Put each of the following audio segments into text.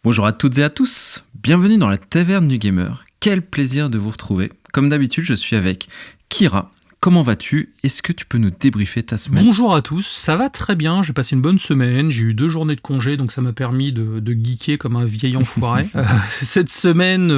Bonjour à toutes et à tous, bienvenue dans la Taverne du Gamer. Quel plaisir de vous retrouver. Comme d'habitude, je suis avec Kira. Comment vas-tu ? Est-ce que tu peux nous débriefer ta semaine ? Bonjour à tous, ça va très bien, j'ai passé une bonne semaine, j'ai eu 2 journées de congé, donc ça m'a permis de geeker comme un vieil enfoiré. Cette semaine,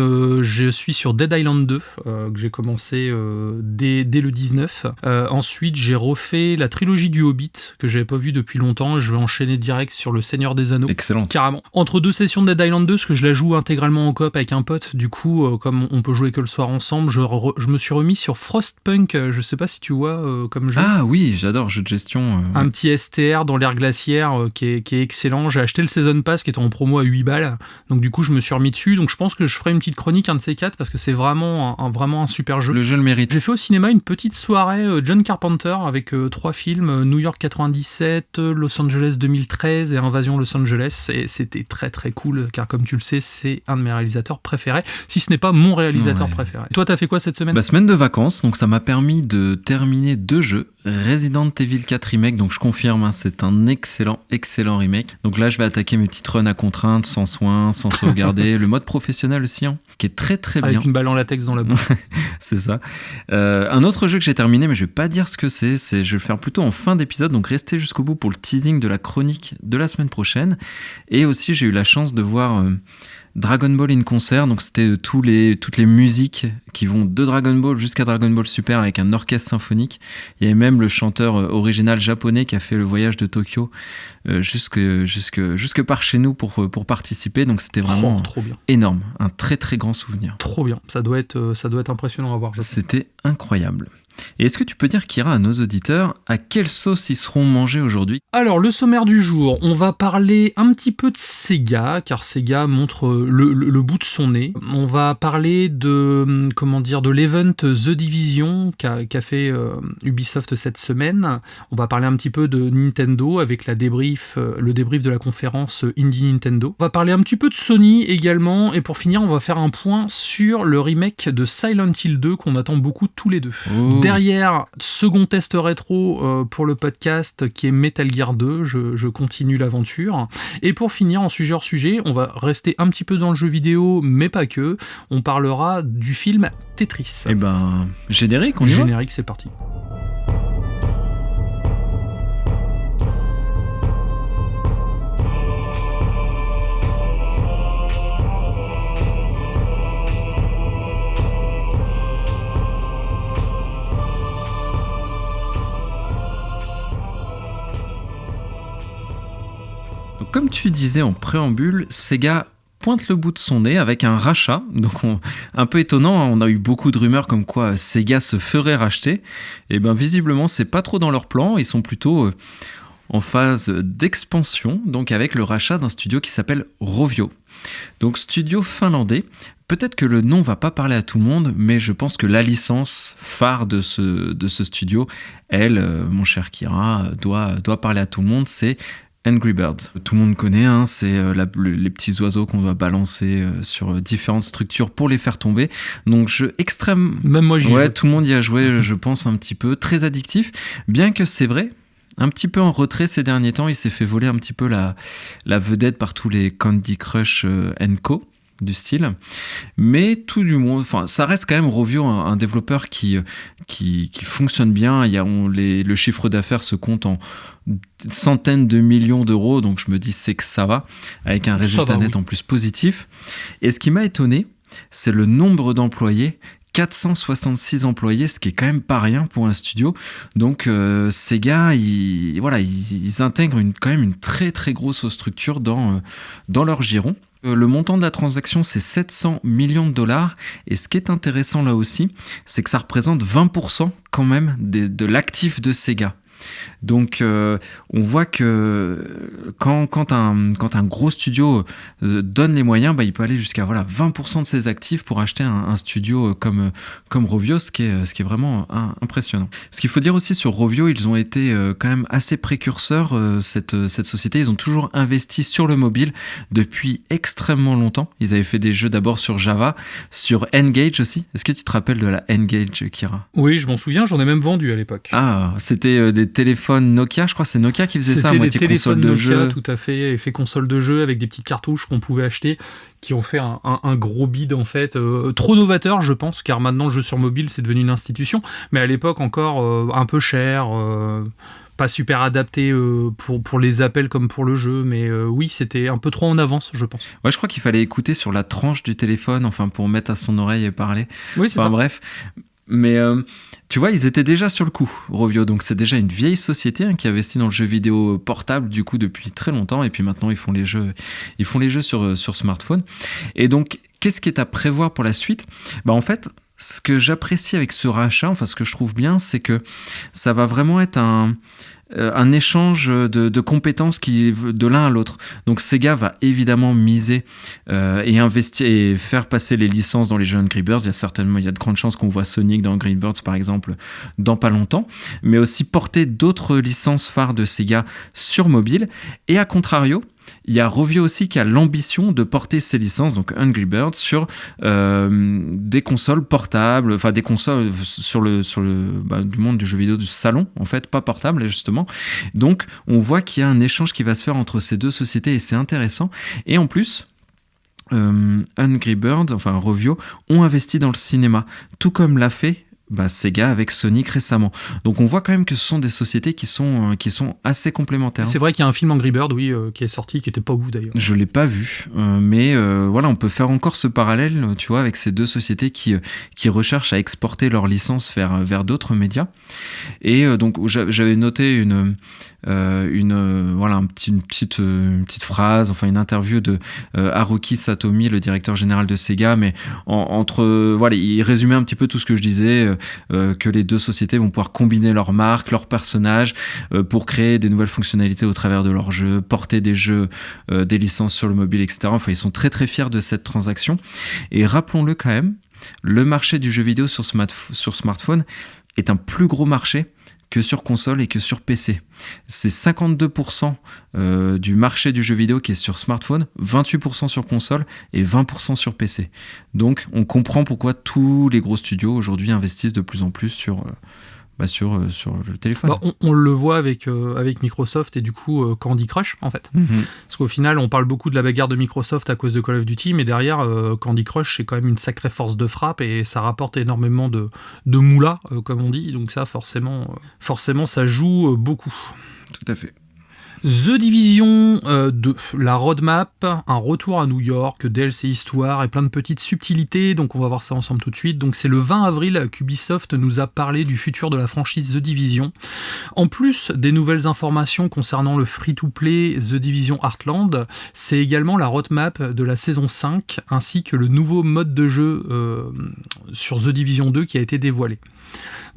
je suis sur Dead Island 2, que j'ai commencé dès le 19. Ensuite, j'ai refait la trilogie du Hobbit, que j'avais pas vu depuis longtemps, et je vais enchaîner direct sur Le Seigneur des Anneaux. Excellent. Carrément. Entre 2 sessions de Dead Island 2, parce que je la joue intégralement en coop avec un pote, du coup, comme on peut jouer que le soir ensemble, je me suis remis sur Frostpunk, je sais pas si tu vois comme jeu. Ah oui, j'adore jeu de gestion. Un petit STR dans l'ère glaciaire qui est excellent. J'ai acheté le Season Pass qui était en promo à 8 balles. Donc du coup, je me suis remis dessus. Donc je pense que je ferai une petite chronique, un de ces 4, parce que c'est vraiment un super jeu. Le jeu le mérite. J'ai fait au cinéma une petite soirée John Carpenter avec 3 films, New York 97, Los Angeles 2013 et Invasion Los Angeles. Et c'était très très cool, car comme tu le sais, c'est un de mes réalisateurs préférés, si ce n'est pas mon réalisateur préféré. Toi, t'as fait quoi cette semaine ? Semaine de vacances, donc ça m'a permis de terminer 2 jeux. Resident Evil 4 Remake, donc je confirme, c'est un excellent remake. Donc là, je vais attaquer mes petites runs à contrainte, sans soin, sans sauvegarder. Le mode professionnel aussi, qui est très très bien. Avec une balle en latex dans la bouche. C'est ça. Un autre jeu que j'ai terminé, mais je vais pas dire ce que c'est, je vais le faire plutôt en fin d'épisode, donc restez jusqu'au bout pour le teasing de la chronique de la semaine prochaine. Et aussi, j'ai eu la chance de voir Dragon Ball in concert, donc c'était toutes les musiques qui vont de Dragon Ball jusqu'à Dragon Ball Super avec un orchestre symphonique. Il y avait même le chanteur original japonais qui a fait le voyage de Tokyo jusque par chez nous pour participer, donc c'était vraiment trop bien. Énorme, un très très grand souvenir. Trop bien, ça doit être impressionnant à voir. C'était incroyable. Et est-ce que tu peux dire, Kira, à nos auditeurs, à quelle sauce ils seront mangés aujourd'hui ? Alors, le sommaire du jour, on va parler un petit peu de Sega, car Sega montre le bout de son nez. On va parler de l'event The Division qu'a fait Ubisoft cette semaine. On va parler un petit peu de Nintendo avec le débrief de la conférence Indie Nintendo. On va parler un petit peu de Sony également, et pour finir, on va faire un point sur le remake de Silent Hill 2 qu'on attend beaucoup tous les deux. Derrière, second test rétro pour le podcast qui est Metal Gear 2, je continue l'aventure. Et pour finir, en sujet hors sujet, on va rester un petit peu dans le jeu vidéo, mais pas que. On parlera du film Tetris. Eh ben, générique, on y va ? Générique, c'est parti. Comme tu disais en préambule, Sega pointe le bout de son nez avec un rachat. Donc un peu étonnant, on a eu beaucoup de rumeurs comme quoi Sega se ferait racheter. Et bien visiblement, c'est pas trop dans leur plan. Ils sont plutôt en phase d'expansion, donc avec le rachat d'un studio qui s'appelle Rovio. Donc studio finlandais. Peut-être que le nom va pas parler à tout le monde, mais je pense que la licence phare de ce studio, elle, mon cher Kira, doit parler à tout le monde. C'est Angry Birds. Tout le monde connaît, c'est les petits oiseaux qu'on doit balancer sur différentes structures pour les faire tomber. Donc jeu extrême. Même moi j'y joue. Tout le monde y a joué, je pense un petit peu. Très addictif, bien que c'est vrai. Un petit peu en retrait ces derniers temps, il s'est fait voler un petit peu la vedette par tous les Candy Crush & Co. Du style, mais tout du moins, ça reste quand même Rovio, un développeur qui fonctionne bien. Le chiffre d'affaires se compte en centaines de millions d'euros, donc je me dis c'est que ça va, avec un résultat net en plus positif. Et ce qui m'a étonné, c'est le nombre d'employés. 466 employés, ce qui est quand même pas rien pour un studio. Donc ces gars, ils intègrent quand même une très très grosse structure dans leur giron. Le montant de la transaction, c'est 700 millions de dollars. Et ce qui est intéressant là aussi, c'est que ça représente 20% quand même de l'actif de Sega. Donc on voit que quand un gros studio donne les moyens, il peut aller jusqu'à 20% de ses actifs pour acheter un studio comme Rovio, ce qui est vraiment impressionnant. Ce qu'il faut dire aussi sur Rovio, ils ont été quand même assez précurseurs, cette société. Ils ont toujours investi sur le mobile depuis extrêmement longtemps. Ils avaient fait des jeux d'abord sur Java, sur N-Gage aussi. Est-ce que tu te rappelles de la N-Gage, Kira ? Oui, je m'en souviens, j'en ai même vendu à l'époque. Ah, c'était des téléphones téléphones Nokia, je crois que c'est Nokia qui faisait ça, à C'était moitié des console téléphones de Nokia, jeu. tout à fait, effet console de jeu avec des petites cartouches qu'on pouvait acheter, qui ont fait un gros bid en fait, trop novateur je pense, car maintenant le jeu sur mobile c'est devenu une institution, mais à l'époque encore un peu cher, pas super adapté pour les appels comme pour le jeu, mais oui, c'était un peu trop en avance, je pense. Ouais, je crois qu'il fallait écouter sur la tranche du téléphone, enfin pour mettre à son oreille et parler. Oui, c'est Enfin ça. bref. Mais tu vois, ils étaient déjà sur le coup, Rovio. Donc c'est déjà une vieille société qui investit dans le jeu vidéo portable du coup depuis très longtemps. Et puis maintenant ils font les jeux sur smartphone. Et donc qu'est-ce qui est à prévoir pour la suite ? Bah en fait, ce que j'apprécie avec ce rachat, enfin ce que je trouve bien, c'est que ça va vraiment être un échange de compétences de l'un à l'autre. Donc Sega va évidemment miser et investir et faire passer les licences dans les jeux Angry Birds. Il y a de grandes chances qu'on voit Sonic dans Angry Birds par exemple dans pas longtemps, mais aussi porter d'autres licences phares de Sega sur mobile. Et à contrario, il y a Rovio aussi qui a l'ambition de porter ses licences, donc Angry Birds, sur des consoles portables, enfin des consoles du monde du jeu vidéo du salon, en fait, pas portable justement. Donc on voit qu'il y a un échange qui va se faire entre ces deux sociétés et c'est intéressant. Et en plus, Angry Birds, enfin Rovio, ont investi dans le cinéma, tout comme l'a fait Sega avec Sonic récemment. Donc on voit quand même que ce sont des sociétés qui sont assez complémentaires. C'est vrai qu'il y a un film Angry Bird, oui, qui est sorti, qui était pas ouf d'ailleurs. Je l'ai pas vu, mais voilà, on peut faire encore ce parallèle, tu vois, avec ces deux sociétés qui recherchent à exporter leurs licences vers d'autres médias. Et donc j'avais noté une petite phrase, enfin une interview de Haruki Satomi, le directeur général de Sega, mais il résumait un petit peu tout ce que je disais. Que les deux sociétés vont pouvoir combiner leurs marques, leurs personnages pour créer des nouvelles fonctionnalités au travers de leurs jeux, porter des jeux, des licences sur le mobile, etc. Enfin, ils sont très très fiers de cette transaction. Et rappelons-le quand même, le marché du jeu vidéo sur smartphone est un plus gros marché que sur console et que sur PC. C'est 52% du marché du jeu vidéo qui est sur smartphone, 28% sur console et 20% sur PC. Donc on comprend pourquoi tous les gros studios aujourd'hui investissent de plus en plus sur le téléphone. On le voit avec Microsoft et du coup Candy Crush en fait. Parce qu'au final on parle beaucoup de la bagarre de Microsoft à cause de Call of Duty, mais derrière Candy Crush c'est quand même une sacrée force de frappe et ça rapporte énormément de moula comme on dit, donc ça forcément ça joue beaucoup. Tout à fait. The Division 2, la roadmap, un retour à New York, DLC histoire et plein de petites subtilités, donc on va voir ça ensemble tout de suite. Donc c'est le 20 avril qu'Ubisoft nous a parlé du futur de la franchise The Division. En plus des nouvelles informations concernant le free-to-play The Division Heartland, c'est également la roadmap de la saison 5 ainsi que le nouveau mode de jeu sur The Division 2 qui a été dévoilé.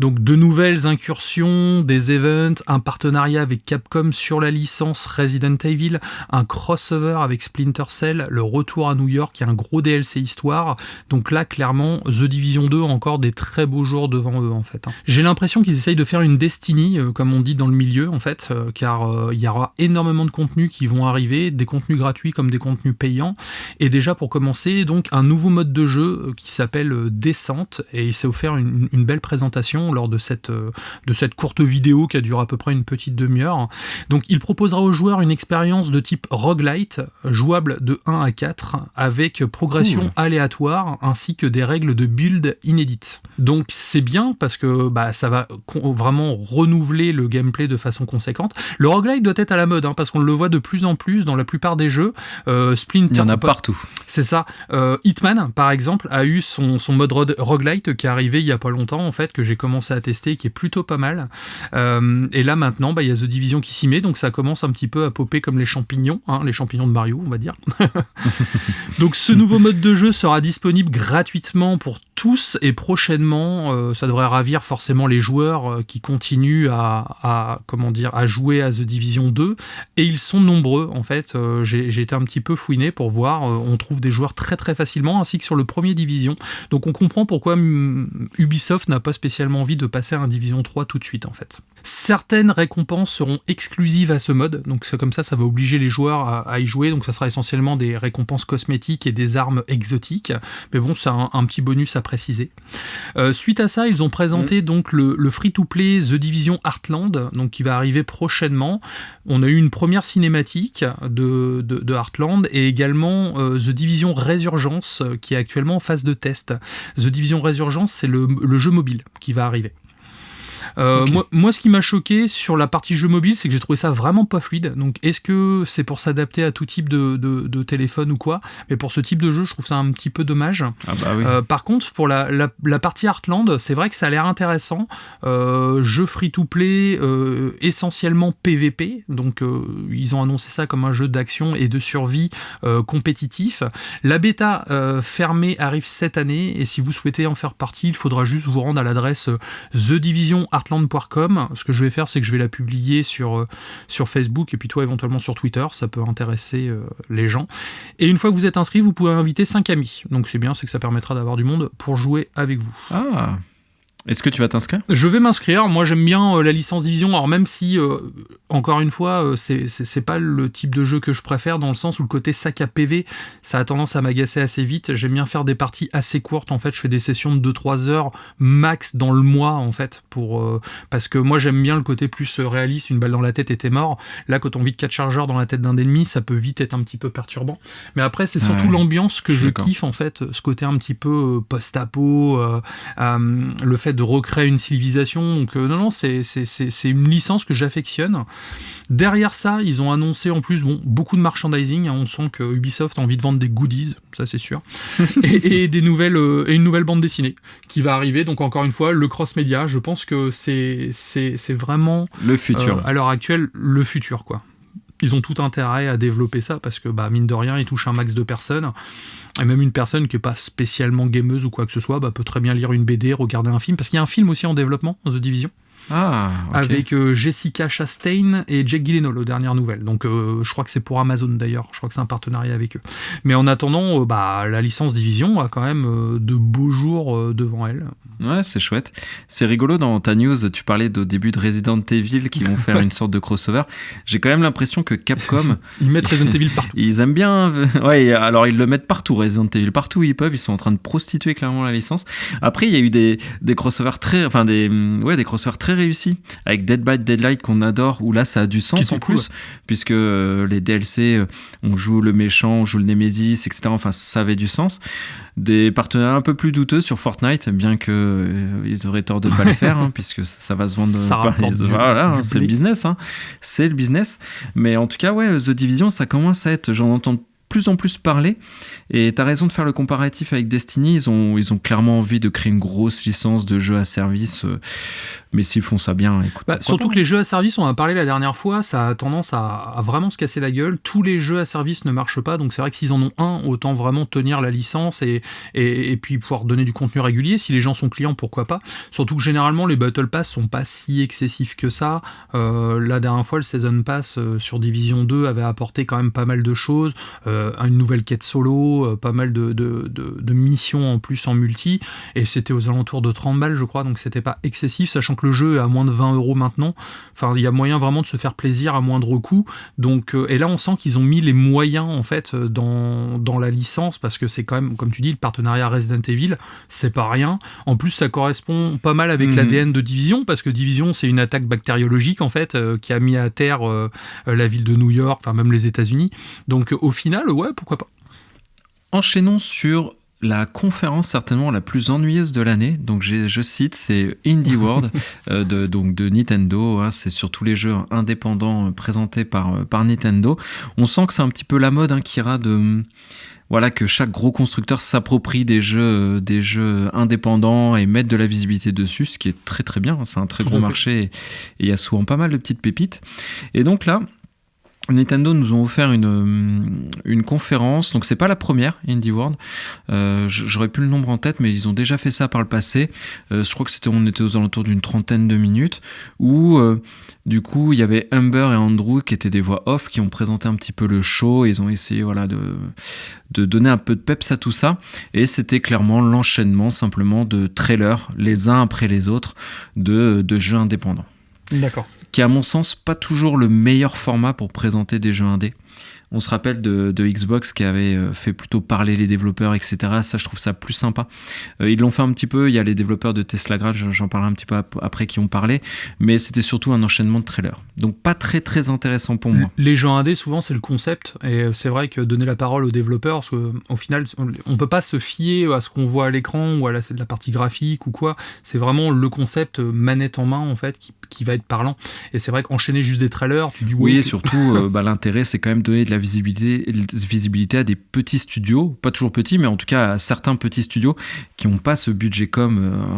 Donc de nouvelles incursions, des events, un partenariat avec Capcom sur la licence Resident Evil, un crossover avec Splinter Cell, le retour à New York et un gros DLC histoire. Donc là, clairement, The Division 2 a encore des très beaux jours devant eux, en fait. J'ai l'impression qu'ils essayent de faire une Destiny, comme on dit dans le milieu, en fait, car il y aura énormément de contenus qui vont arriver, des contenus gratuits comme des contenus payants. Et déjà, pour commencer, donc un nouveau mode de jeu qui s'appelle Descente, et il s'est offert une belle présentation lors de cette courte vidéo qui a duré à peu près une petite demi-heure. Donc il proposera aux joueurs une expérience de type roguelite, jouable de 1 à 4, avec progression aléatoire, ainsi que des règles de build inédites. Donc c'est bien, parce que ça va vraiment renouveler le gameplay de façon conséquente. Le roguelite doit être à la mode, parce qu'on le voit de plus en plus dans la plupart des jeux. Splinter, il y en a partout. C'est ça. Hitman, par exemple, a eu son mode roguelite qui est arrivé il y a pas longtemps, en fait, que j'ai commencé à tester, qui est plutôt pas mal. Et là, maintenant, il y a The Division qui s'y met, donc ça commence un petit peu à popper comme les champignons de Mario, on va dire. Donc ce nouveau mode de jeu sera disponible gratuitement pour tous, et prochainement, ça devrait ravir forcément les joueurs qui continuent à jouer à The Division 2, et ils sont nombreux, en fait. J'ai été un petit peu fouiné pour voir, on trouve des joueurs très très facilement, ainsi que sur le premier Division. Donc on comprend pourquoi Ubisoft n'a pas spécialement envie de passer à un Division 3 tout de suite, en fait. Certaines récompenses seront exclusives à ce mode, donc c'est comme ça va obliger les joueurs à y jouer, donc ça sera essentiellement des récompenses cosmétiques et des armes exotiques, mais bon, c'est un petit bonus à préciser. Suite à ça, ils ont présenté donc le free-to-play The Division Heartland, donc qui va arriver prochainement. On a eu une première cinématique de Heartland et également The Division Resurgence qui est actuellement en phase de test. The Division Resurgence, c'est le jeu mobile qui va arriver. Okay. Moi, ce qui m'a choqué sur la partie jeu mobile, c'est que j'ai trouvé ça vraiment pas fluide. Donc, est-ce que c'est pour s'adapter à tout type de téléphone ou quoi ? Mais pour ce type de jeu, je trouve ça un petit peu dommage. Ah bah oui. Par contre, pour la partie Heartland, c'est vrai que ça a l'air intéressant. Jeu free-to-play, essentiellement PVP. Donc, ils ont annoncé ça comme un jeu d'action et de survie compétitif. La bêta fermée arrive cette année. Et si vous souhaitez en faire partie, il faudra juste vous rendre à l'adresse thedivisionheartland.com. Ce que je vais faire, c'est que je vais la publier sur Facebook et puis toi éventuellement sur Twitter, ça peut intéresser les gens. Et une fois que vous êtes inscrit, vous pouvez inviter 5 amis. Donc c'est bien, c'est que ça permettra d'avoir du monde pour jouer avec vous. Ah, est-ce que tu vas t'inscrire ? Je vais m'inscrire. Moi, j'aime bien la licence Division. Alors, même si, encore une fois, c'est pas le type de jeu que je préfère, dans le sens où le côté sac à PV, ça a tendance à m'agacer assez vite. J'aime bien faire des parties assez courtes. En fait, je fais des sessions de 2-3 heures max dans le mois, en fait, parce que moi, j'aime bien le côté plus réaliste. Une balle dans la tête et t'es mort. Là, quand on vide 4 chargeurs dans la tête d'un ennemi, ça peut vite être un petit peu perturbant. Mais après, c'est surtout l'ambiance que je kiffe, en fait. Ce côté un petit peu post-apo, le fait de recréer une civilisation. Donc non, c'est une licence que j'affectionne. Derrière ça, ils ont annoncé en plus beaucoup de merchandising. On sent que Ubisoft a envie de vendre des goodies, ça c'est sûr. et une nouvelle bande dessinée qui va arriver. Donc encore une fois, le cross-média, je pense que c'est vraiment le futur. À l'heure actuelle, le futur, quoi. Ils ont tout intérêt à développer ça parce que, mine de rien, ils touchent un max de personnes. Et même une personne qui n'est pas spécialement gameuse ou quoi que ce soit peut très bien lire une BD, regarder un film. Parce qu'il y a un film aussi en développement, The Division. Ah, okay. Avec Jessica Chastain et Jake Gyllenhaal aux dernières nouvelles. Donc je crois que c'est pour Amazon d'ailleurs. Je crois que c'est un partenariat avec eux. Mais en attendant, la licence Division a quand même de beaux jours devant elle. Ouais, c'est chouette. C'est rigolo, dans ta news, tu parlais au début de Resident Evil qui vont faire une sorte de crossover. J'ai quand même l'impression que Capcom... ils mettent Resident Evil partout. Ils aiment bien... Ouais, alors ils le mettent partout, Resident Evil. Partout où ils peuvent, ils sont en train de prostituer clairement la licence. Après, il y a eu des crossovers très... Enfin, des crossovers très réussis, avec Dead by Daylight qu'on adore, où là, ça a du sens en plus, puisque les DLC, on joue le méchant, on joue le Nemesis, etc. Enfin, ça avait du sens. Des partenaires un peu plus douteux sur Fortnite, bien que ils auraient tort de ne pas le faire, puisque ça va se vendre. Voilà, c'est le business. C'est le business. Mais en tout cas, ouais, The Division, ça commence à être... J'en entends plus en plus parler, et t'as raison de faire le comparatif avec Destiny. Ils ont clairement envie de créer une grosse licence de jeux à service, mais s'ils font ça bien, écoute, surtout que les jeux à service, on en a parlé la dernière fois, ça a tendance à vraiment se casser la gueule. Tous les jeux à service ne marchent pas, donc c'est vrai que s'ils en ont un, autant vraiment tenir la licence et puis pouvoir donner du contenu régulier. Si les gens sont clients, pourquoi pas. Surtout que généralement les Battle Pass sont pas si excessifs que ça. La dernière fois, le Season Pass sur Division 2 avait apporté quand même pas mal de choses, une nouvelle quête solo, pas mal de missions en plus en multi, et c'était aux alentours de 30 balles je crois, donc c'était pas excessif, sachant que le jeu est à moins de 20 € maintenant. Enfin, il y a moyen vraiment de se faire plaisir à moindre coût. Donc, et là on sent qu'ils ont mis les moyens en fait dans la licence, parce que c'est quand même, comme tu dis, le partenariat Resident Evil, c'est pas rien. En plus ça correspond pas mal avec l'ADN de Division, parce que Division c'est une attaque bactériologique en fait, qui a mis à terre la ville de New York, enfin même les États-Unis. Donc au final, ouais, pourquoi pas. Enchaînons sur la conférence certainement la plus ennuyeuse de l'année. Donc je cite, c'est Indie World de Nintendo. C'est sur tous les jeux indépendants présentés par Nintendo. On sent que c'est un petit peu la mode, Kira, que chaque gros constructeur s'approprie des jeux indépendants et mette de la visibilité dessus, ce qui est très très bien. C'est un très gros marché et il y a souvent pas mal de petites pépites. Et donc là, Nintendo nous ont offert une conférence, donc c'est pas la première Indie World, j'aurais plus le nombre en tête, mais ils ont déjà fait ça par le passé. Je crois que on était aux alentours d'une 30aine de minutes, où du coup il y avait Humber et Andrew qui étaient des voix off, qui ont présenté un petit peu le show, et ils ont essayé de donner un peu de peps à tout ça, et c'était clairement l'enchaînement simplement de trailers les uns après les autres de jeux indépendants. D'accord. Qui est à mon sens pas toujours le meilleur format pour présenter des jeux indés. On se rappelle de Xbox qui avait fait plutôt parler les développeurs, etc. Ça, je trouve ça plus sympa. Ils l'ont fait un petit peu. Il y a les développeurs de Teslagrad, j'en parlerai un petit peu après, qui ont parlé. Mais c'était surtout un enchaînement de trailers. Donc pas très très intéressant pour moi. Les jeux indés, souvent, c'est le concept. Et c'est vrai que donner la parole aux développeurs, parce qu'au final, on peut pas se fier à ce qu'on voit à l'écran ou à la partie graphique ou quoi. C'est vraiment le concept manette en main, en fait, qui va être parlant. Et c'est vrai qu'enchaîner juste des trailers, tu dis oui, et surtout, l'intérêt, c'est quand même donner de la visibilité à des petits studios, pas toujours petits, mais en tout cas à certains petits studios qui n'ont pas ce budget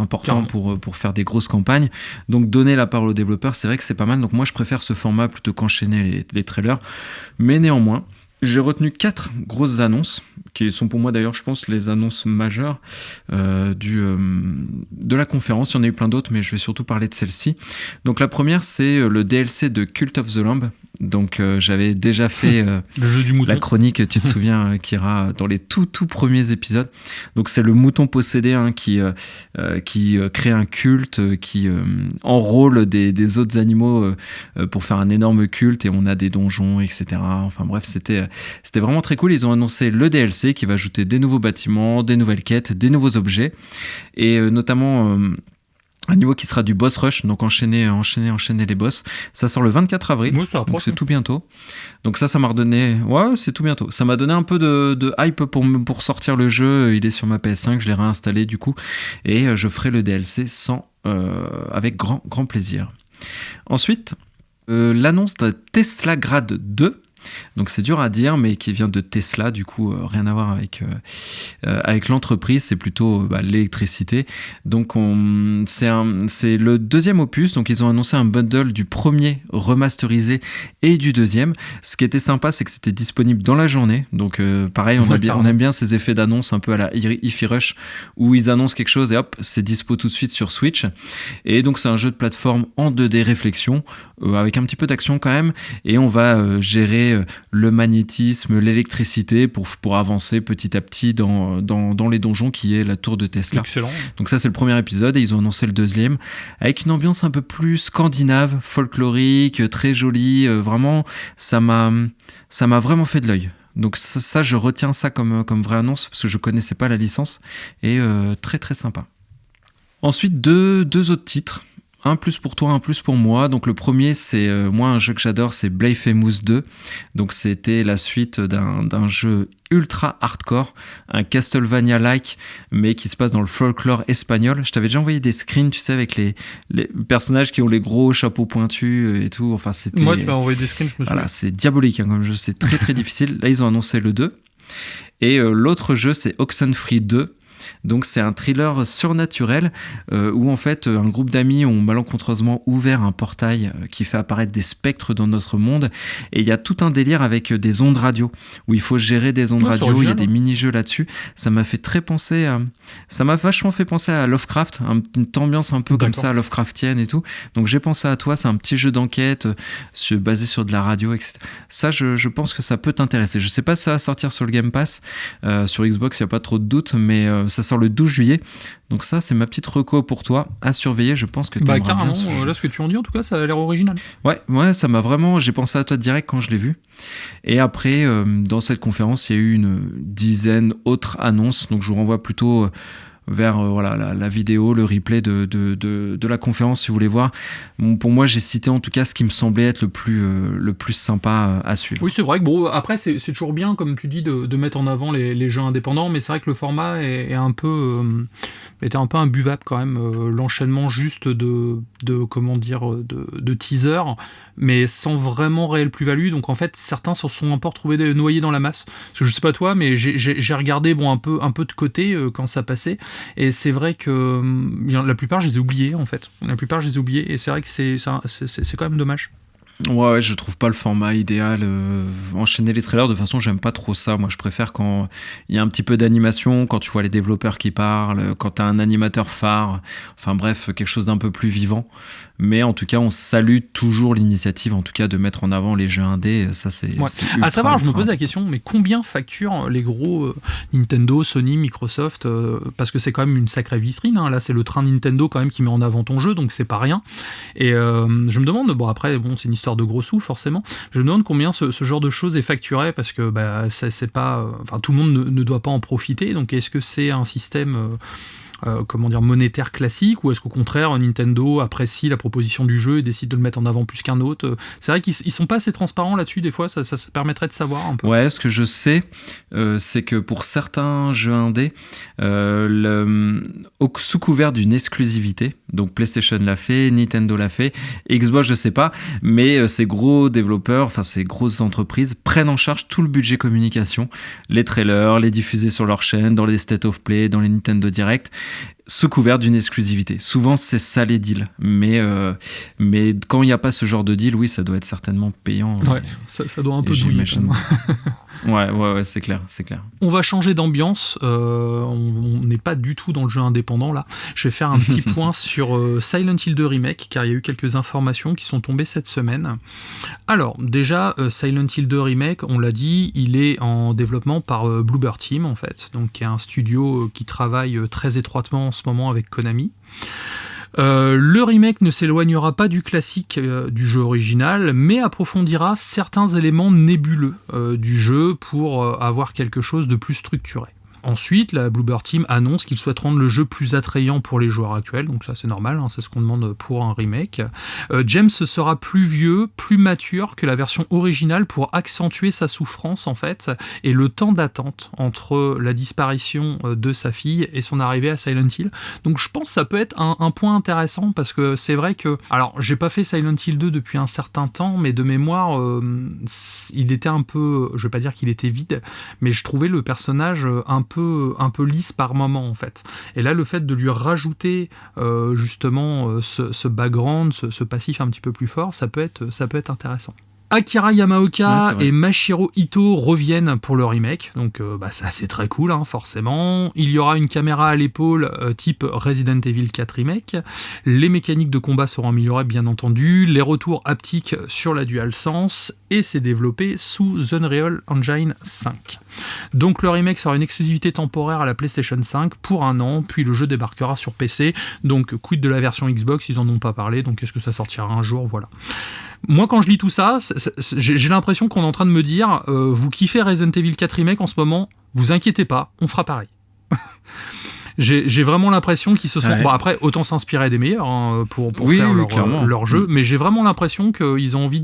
important pour faire des grosses campagnes. Donc donner la parole aux développeurs, c'est vrai que c'est pas mal. Donc moi, je préfère ce format plutôt qu'enchaîner les trailers. Mais néanmoins, j'ai retenu 4 grosses annonces, qui sont pour moi d'ailleurs, je pense, les annonces majeures de la conférence. Il y en a eu plein d'autres, mais je vais surtout parler de celle-ci. Donc la première, c'est le DLC de Cult of the Lamb. Donc j'avais déjà fait le jeu du mouton. La chronique, tu te souviens, Kira, dans les tout premiers épisodes. Donc c'est le mouton possédé qui crée un culte, qui enrôle des autres animaux pour faire un énorme culte, et on a des donjons, etc. Enfin bref, c'était vraiment très cool. Ils ont annoncé le DLC qui va ajouter des nouveaux bâtiments, des nouvelles quêtes, des nouveaux objets, et notamment un niveau qui sera du boss rush, donc enchaîner les boss. Ça sort le 24 avril, oui, donc c'est tout bientôt. Donc ça m'a redonné... Ouais, c'est tout bientôt. Ça m'a donné un peu de hype pour sortir le jeu. Il est sur ma PS5, je l'ai réinstallé du coup. Et je ferai le DLC avec grand plaisir. Ensuite, l'annonce de Teslagrad 2. Donc c'est dur à dire, mais qui vient de Tesla, du coup rien à voir avec l'entreprise, c'est plutôt l'électricité. Donc c'est le deuxième opus, donc ils ont annoncé un bundle du premier remasterisé et du deuxième. Ce qui était sympa, c'est que c'était disponible dans la journée, donc pareil, on aime bien ces effets d'annonce un peu à la Hi-Fi Rush, où ils annoncent quelque chose et hop, c'est dispo tout de suite sur Switch. Et donc c'est un jeu de plateforme en 2D réflexion, avec un petit peu d'action quand même, et on va gérer le magnétisme, l'électricité pour avancer petit à petit dans les donjons qui est la tour de Tesla. Excellent. Donc ça, c'est le premier épisode, et ils ont annoncé le deuxième avec une ambiance un peu plus scandinave, folklorique, très jolie. Vraiment, ça m'a vraiment fait de l'œil. Donc ça, je retiens ça comme vraie annonce, parce que je connaissais pas la licence, et très très sympa. Ensuite, deux autres titres. Un plus pour toi, un plus pour moi. Donc le premier, c'est moi un jeu que j'adore, c'est Blasphemous 2. Donc c'était la suite d'un jeu ultra hardcore, un Castlevania-like, mais qui se passe dans le folklore espagnol. Je t'avais déjà envoyé des screens, tu sais, avec les personnages qui ont les gros chapeaux pointus et tout. Enfin, c'était... Moi, tu m'as envoyé des screens, je me souviens. Voilà, c'est diabolique comme jeu, c'est très très difficile. Là, ils ont annoncé le 2. Et l'autre jeu, c'est Oxenfree 2. Donc c'est un thriller surnaturel où en fait un groupe d'amis ont malencontreusement ouvert un portail qui fait apparaître des spectres dans notre monde, et il y a tout un délire avec des ondes radio où il faut gérer des ondes radio, il y a des mini-jeux là-dessus. Ça m'a vachement fait penser à Lovecraft, une ambiance un peu comme ça, Lovecraftienne et tout. Donc j'ai pensé à toi, c'est un petit jeu d'enquête basé sur de la radio, etc. Ça, je pense que ça peut t'intéresser. Je sais pas si ça va sortir sur le Game Pass, sur Xbox il n'y a pas trop de doutes, mais ça sort le 12 juillet. Donc ça, c'est ma petite reco pour toi à surveiller. Je pense que tu aimeras bien ce jeu. Là, ce que tu en dis, en tout cas, ça a l'air original. Ouais, ça m'a vraiment... J'ai pensé à toi direct quand je l'ai vu. Et après, dans cette conférence, il y a eu une dizaine d'autres annonces. Donc je vous renvoie plutôt vers la vidéo, le replay de la conférence si vous voulez voir. Bon, pour moi, j'ai cité en tout cas ce qui me semblait être le plus sympa à suivre. Oui, c'est vrai que après c'est toujours bien, comme tu dis, de mettre en avant les jeux indépendants, mais c'est vrai que le format était un peu imbuvable quand même. L'enchaînement juste de teaser, mais sans vraiment réelle plus-value. Donc en fait, certains se sont un peu retrouvés noyés dans la masse. Parce que je sais pas toi, mais j'ai regardé un peu de côté quand ça passait. Et c'est vrai que la plupart, je les ai oubliés, en fait. Et c'est vrai que c'est quand même dommage. Ouais, je trouve pas le format idéal. Enchaîner les trailers, de toute façon, j'aime pas trop ça. Moi, je préfère quand il y a un petit peu d'animation, quand tu vois les développeurs qui parlent, quand t'as un animateur phare. Enfin bref, quelque chose d'un peu plus vivant. Mais en tout cas, on salue toujours l'initiative, en tout cas, de mettre en avant les jeux indés. Ça, c'est à savoir, je me pose la question, mais combien facturent les gros Nintendo, Sony, Microsoft, parce que c'est quand même une sacrée vitrine. Là, c'est le train Nintendo quand même qui met en avant ton jeu, donc c'est pas rien. Et je me demande, après, c'est une histoire histoire de gros sous forcément. Je me demande combien ce genre de choses est facturé, parce que c'est pas, tout le monde ne doit pas en profiter. Donc est-ce que c'est un système monétaire classique, ou est-ce qu'au contraire Nintendo apprécie la proposition du jeu et décide de le mettre en avant plus qu'un autre? C'est vrai qu'ils sont pas assez transparents là-dessus, des fois ça permettrait de savoir un peu. Ouais, ce que je sais, c'est que pour certains jeux indés, sous couvert d'une exclusivité, donc PlayStation l'a fait, Nintendo l'a fait, Xbox je sais pas, mais ces gros développeurs, ces grosses entreprises prennent en charge tout le budget communication, les trailers, les diffuser sur leur chaîne, dans les State of Play, dans les Nintendo Direct, sous couvert d'une exclusivité. Souvent, c'est ça les deals. Mais quand il n'y a pas ce genre de deal, oui, ça doit être certainement payant. Ouais, ça doit un peu douiller. Ouais, c'est clair. On va changer d'ambiance. On n'est pas du tout dans le jeu indépendant, là. Je vais faire un petit point sur Silent Hill 2 Remake, car il y a eu quelques informations qui sont tombées cette semaine. Alors, déjà, Silent Hill 2 Remake, on l'a dit, il est en développement par Bloober Team, en fait, donc qui est un studio qui travaille très étroitement en ce moment avec Konami. Le remake ne s'éloignera pas du classique du jeu original, mais approfondira certains éléments nébuleux du jeu pour avoir quelque chose de plus structuré. Ensuite, la Bloober Team annonce qu'ils souhaitent rendre le jeu plus attrayant pour les joueurs actuels, donc ça c'est normal, c'est ce qu'on demande pour un remake. James sera plus vieux, plus mature que la version originale pour accentuer sa souffrance en fait, et le temps d'attente entre la disparition de sa fille et son arrivée à Silent Hill. Donc je pense que ça peut être un point intéressant, parce que c'est vrai que, alors j'ai pas fait Silent Hill 2 depuis un certain temps, mais de mémoire, il était un peu, je vais pas dire qu'il était vide, mais je trouvais le personnage un peu lisse par moment en fait. Et là, le fait de lui rajouter justement ce background, ce passif un petit peu plus fort, ça peut être intéressant. Akira Yamaoka et Mashiro Ito reviennent pour le remake, donc ça c'est très cool, forcément. Il y aura une caméra à l'épaule type Resident Evil 4 Remake, les mécaniques de combat seront améliorées bien entendu, les retours haptiques sur la DualSense, et c'est développé sous Unreal Engine 5. Donc le remake sera une exclusivité temporaire à la PlayStation 5 pour 1 an, puis le jeu débarquera sur PC, donc quid de la version Xbox, ils en ont pas parlé, donc est-ce que ça sortira un jour, voilà. Moi, quand je lis tout ça, j'ai l'impression qu'on est en train de me dire vous kiffez Resident Evil 4 Remake en ce moment, vous inquiétez pas, on fera pareil. J'ai vraiment l'impression qu'ils se sont... Ouais. Bon, après, autant s'inspirer des meilleurs pour faire leur jeu, mais j'ai vraiment l'impression qu'ils ont envie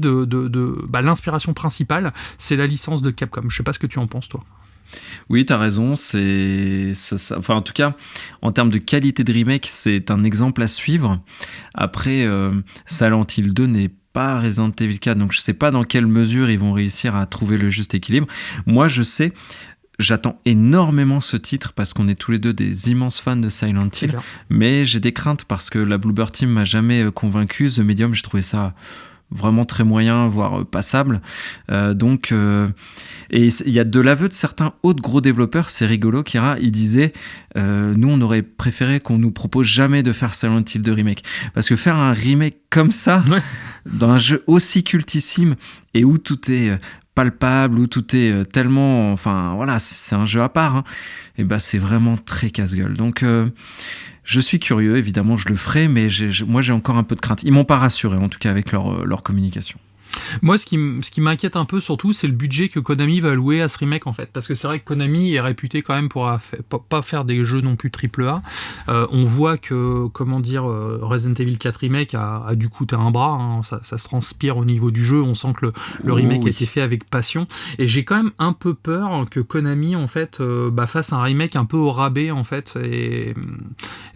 l'inspiration principale, c'est la licence de Capcom. Je sais pas ce que tu en penses, toi. Oui, t'as raison, enfin, en tout cas, en termes de qualité de remake, c'est un exemple à suivre. Après, Silent Hill 2 n'est pas Resident Evil 4, donc je sais pas dans quelle mesure ils vont réussir à trouver le juste équilibre. Moi, je sais, j'attends énormément ce titre parce qu'on est tous les deux des immenses fans de Silent Hill, mais j'ai des craintes parce que la Bloober Team m'a jamais convaincu. The Medium, j'ai trouvé ça vraiment très moyen, voire passable. Et il y a de l'aveu de certains autres gros développeurs, c'est rigolo, Kira, ils disaient nous on aurait préféré qu'on nous propose jamais de faire Silent Hill 2 remake, parce que faire un remake comme ça, dans un jeu aussi cultissime et où tout est palpable, où tout est tellement, enfin voilà, c'est un jeu à part, et c'est vraiment très casse-gueule. Donc je suis curieux, évidemment, je le ferai, mais moi j'ai encore un peu de crainte. Ils m'ont pas rassuré, en tout cas, avec leur communication. Moi, ce qui m'inquiète un peu surtout, c'est le budget que Konami va allouer à ce remake en fait, parce que c'est vrai que Konami est réputé quand même pour pas faire des jeux non plus AAA. On voit que Resident Evil 4 Remake a dû coûter un bras, ça se transpire au niveau du jeu. On sent que le remake a été fait avec passion, et j'ai quand même un peu peur que Konami en fait fasse un remake un peu au rabais en fait, et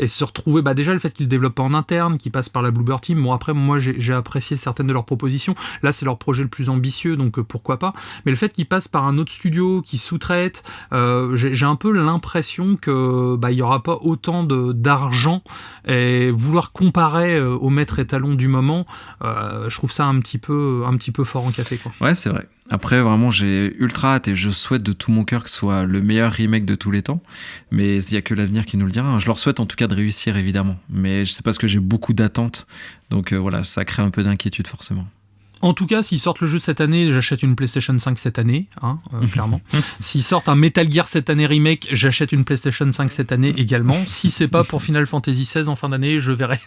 se retrouver déjà le fait qu'ils développent pas en interne, qu'ils passent par la Bloober Team. Bon, après moi j'ai apprécié certaines de leurs propositions. Là, c'est leur projet le plus ambitieux, donc pourquoi pas. Mais le fait qu'ils passent par un autre studio, qui sous-traite, j'ai un peu l'impression que il y aura pas autant d'argent, et vouloir comparer au maître étalon du moment, je trouve ça un petit peu fort en café, quoi. Ouais, c'est vrai. Après, vraiment, j'ai ultra hâte et je souhaite de tout mon cœur que ce soit le meilleur remake de tous les temps. Mais il n'y a que l'avenir qui nous le dira. Je leur souhaite en tout cas de réussir, évidemment. Mais je sais pas, parce que j'ai beaucoup d'attentes. Donc voilà, ça crée un peu d'inquiétude, forcément. En tout cas, s'ils sortent le jeu cette année, j'achète une PlayStation 5 cette année, clairement. S'ils sortent un Metal Gear cette année remake, j'achète une PlayStation 5 cette année également. Si c'est pas pour Final Fantasy XVI en fin d'année, je verrai.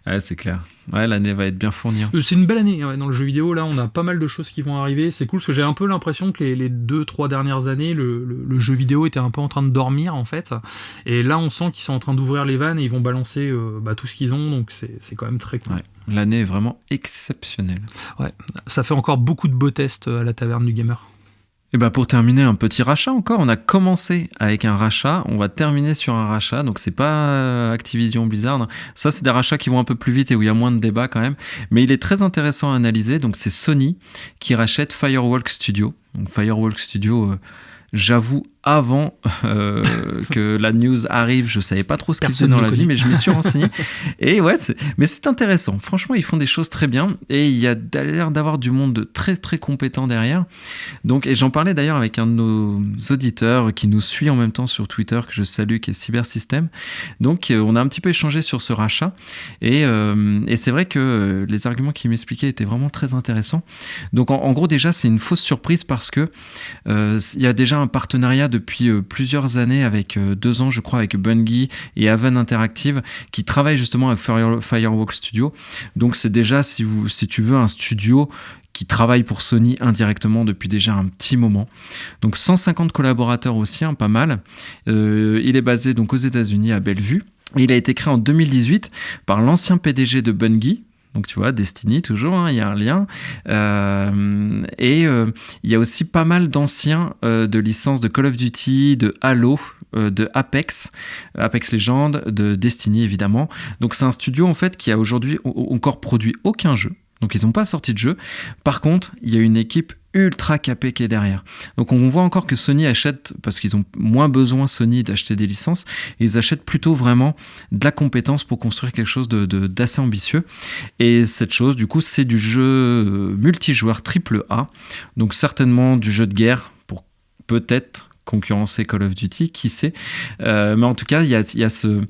Ouais, c'est clair. Ouais, l'année va être bien fournie. C'est une belle année dans le jeu vidéo. Là, on a pas mal de choses qui vont arriver. C'est cool parce que j'ai un peu l'impression que les 2-3 dernières années, le jeu vidéo était un peu en train de dormir en fait. Et là, on sent qu'ils sont en train d'ouvrir les vannes et ils vont balancer tout ce qu'ils ont. Donc c'est quand même très cool. Ouais. L'année est vraiment exceptionnelle. Ouais, ça fait encore beaucoup de beaux tests à la taverne du gamer. Et pour terminer, un petit rachat encore. On a commencé avec un rachat, on va terminer sur un rachat. Donc c'est pas Activision Blizzard. Ça, c'est des rachats qui vont un peu plus vite et où il y a moins de débats quand même. Mais il est très intéressant à analyser. Donc c'est Sony qui rachète Firewalk Studio. Donc Firewalk Studio, j'avoue, avant que la news arrive, je savais pas trop ce qu'ils faisaient dans la vie, mais je m'y suis renseigné. Et ouais, mais c'est intéressant. Franchement, ils font des choses très bien et il y a l'air d'avoir du monde très très compétent derrière. Donc, et j'en parlais d'ailleurs avec un de nos auditeurs qui nous suit en même temps sur Twitter, que je salue, qui est Cybersystem. Donc, on a un petit peu échangé sur ce rachat et c'est vrai que les arguments qu'il m'expliquait étaient vraiment très intéressants. Donc, en gros, déjà, c'est une fausse surprise parce que il y a déjà un partenariat depuis plusieurs années, avec 2 ans je crois, avec Bungie et Haven Interactive qui travaillent justement avec Firewalk Studio. Donc c'est déjà, si tu veux, un studio qui travaille pour Sony indirectement depuis déjà un petit moment. Donc 150 collaborateurs aussi, pas mal. Il est basé donc aux États-Unis à Bellevue. Il a été créé en 2018 par l'ancien PDG de Bungie. Donc tu vois, Destiny toujours, il y a un lien. Il y a aussi pas mal d'anciens de licences de Call of Duty, de Halo, de Apex Legends, de Destiny évidemment. Donc c'est un studio en fait qui a aujourd'hui encore produit aucun jeu. Donc ils n'ont pas sorti de jeu. Par contre, il y a une équipe ultra capée qui est derrière. Donc on voit encore que Sony achète, parce qu'ils ont moins besoin, Sony, d'acheter des licences, ils achètent plutôt vraiment de la compétence pour construire quelque chose d'assez ambitieux. Et cette chose, du coup, c'est du jeu multijoueur AAA, donc certainement du jeu de guerre pour peut-être concurrencer Call of Duty, qui sait. Mais en tout cas, il y a ce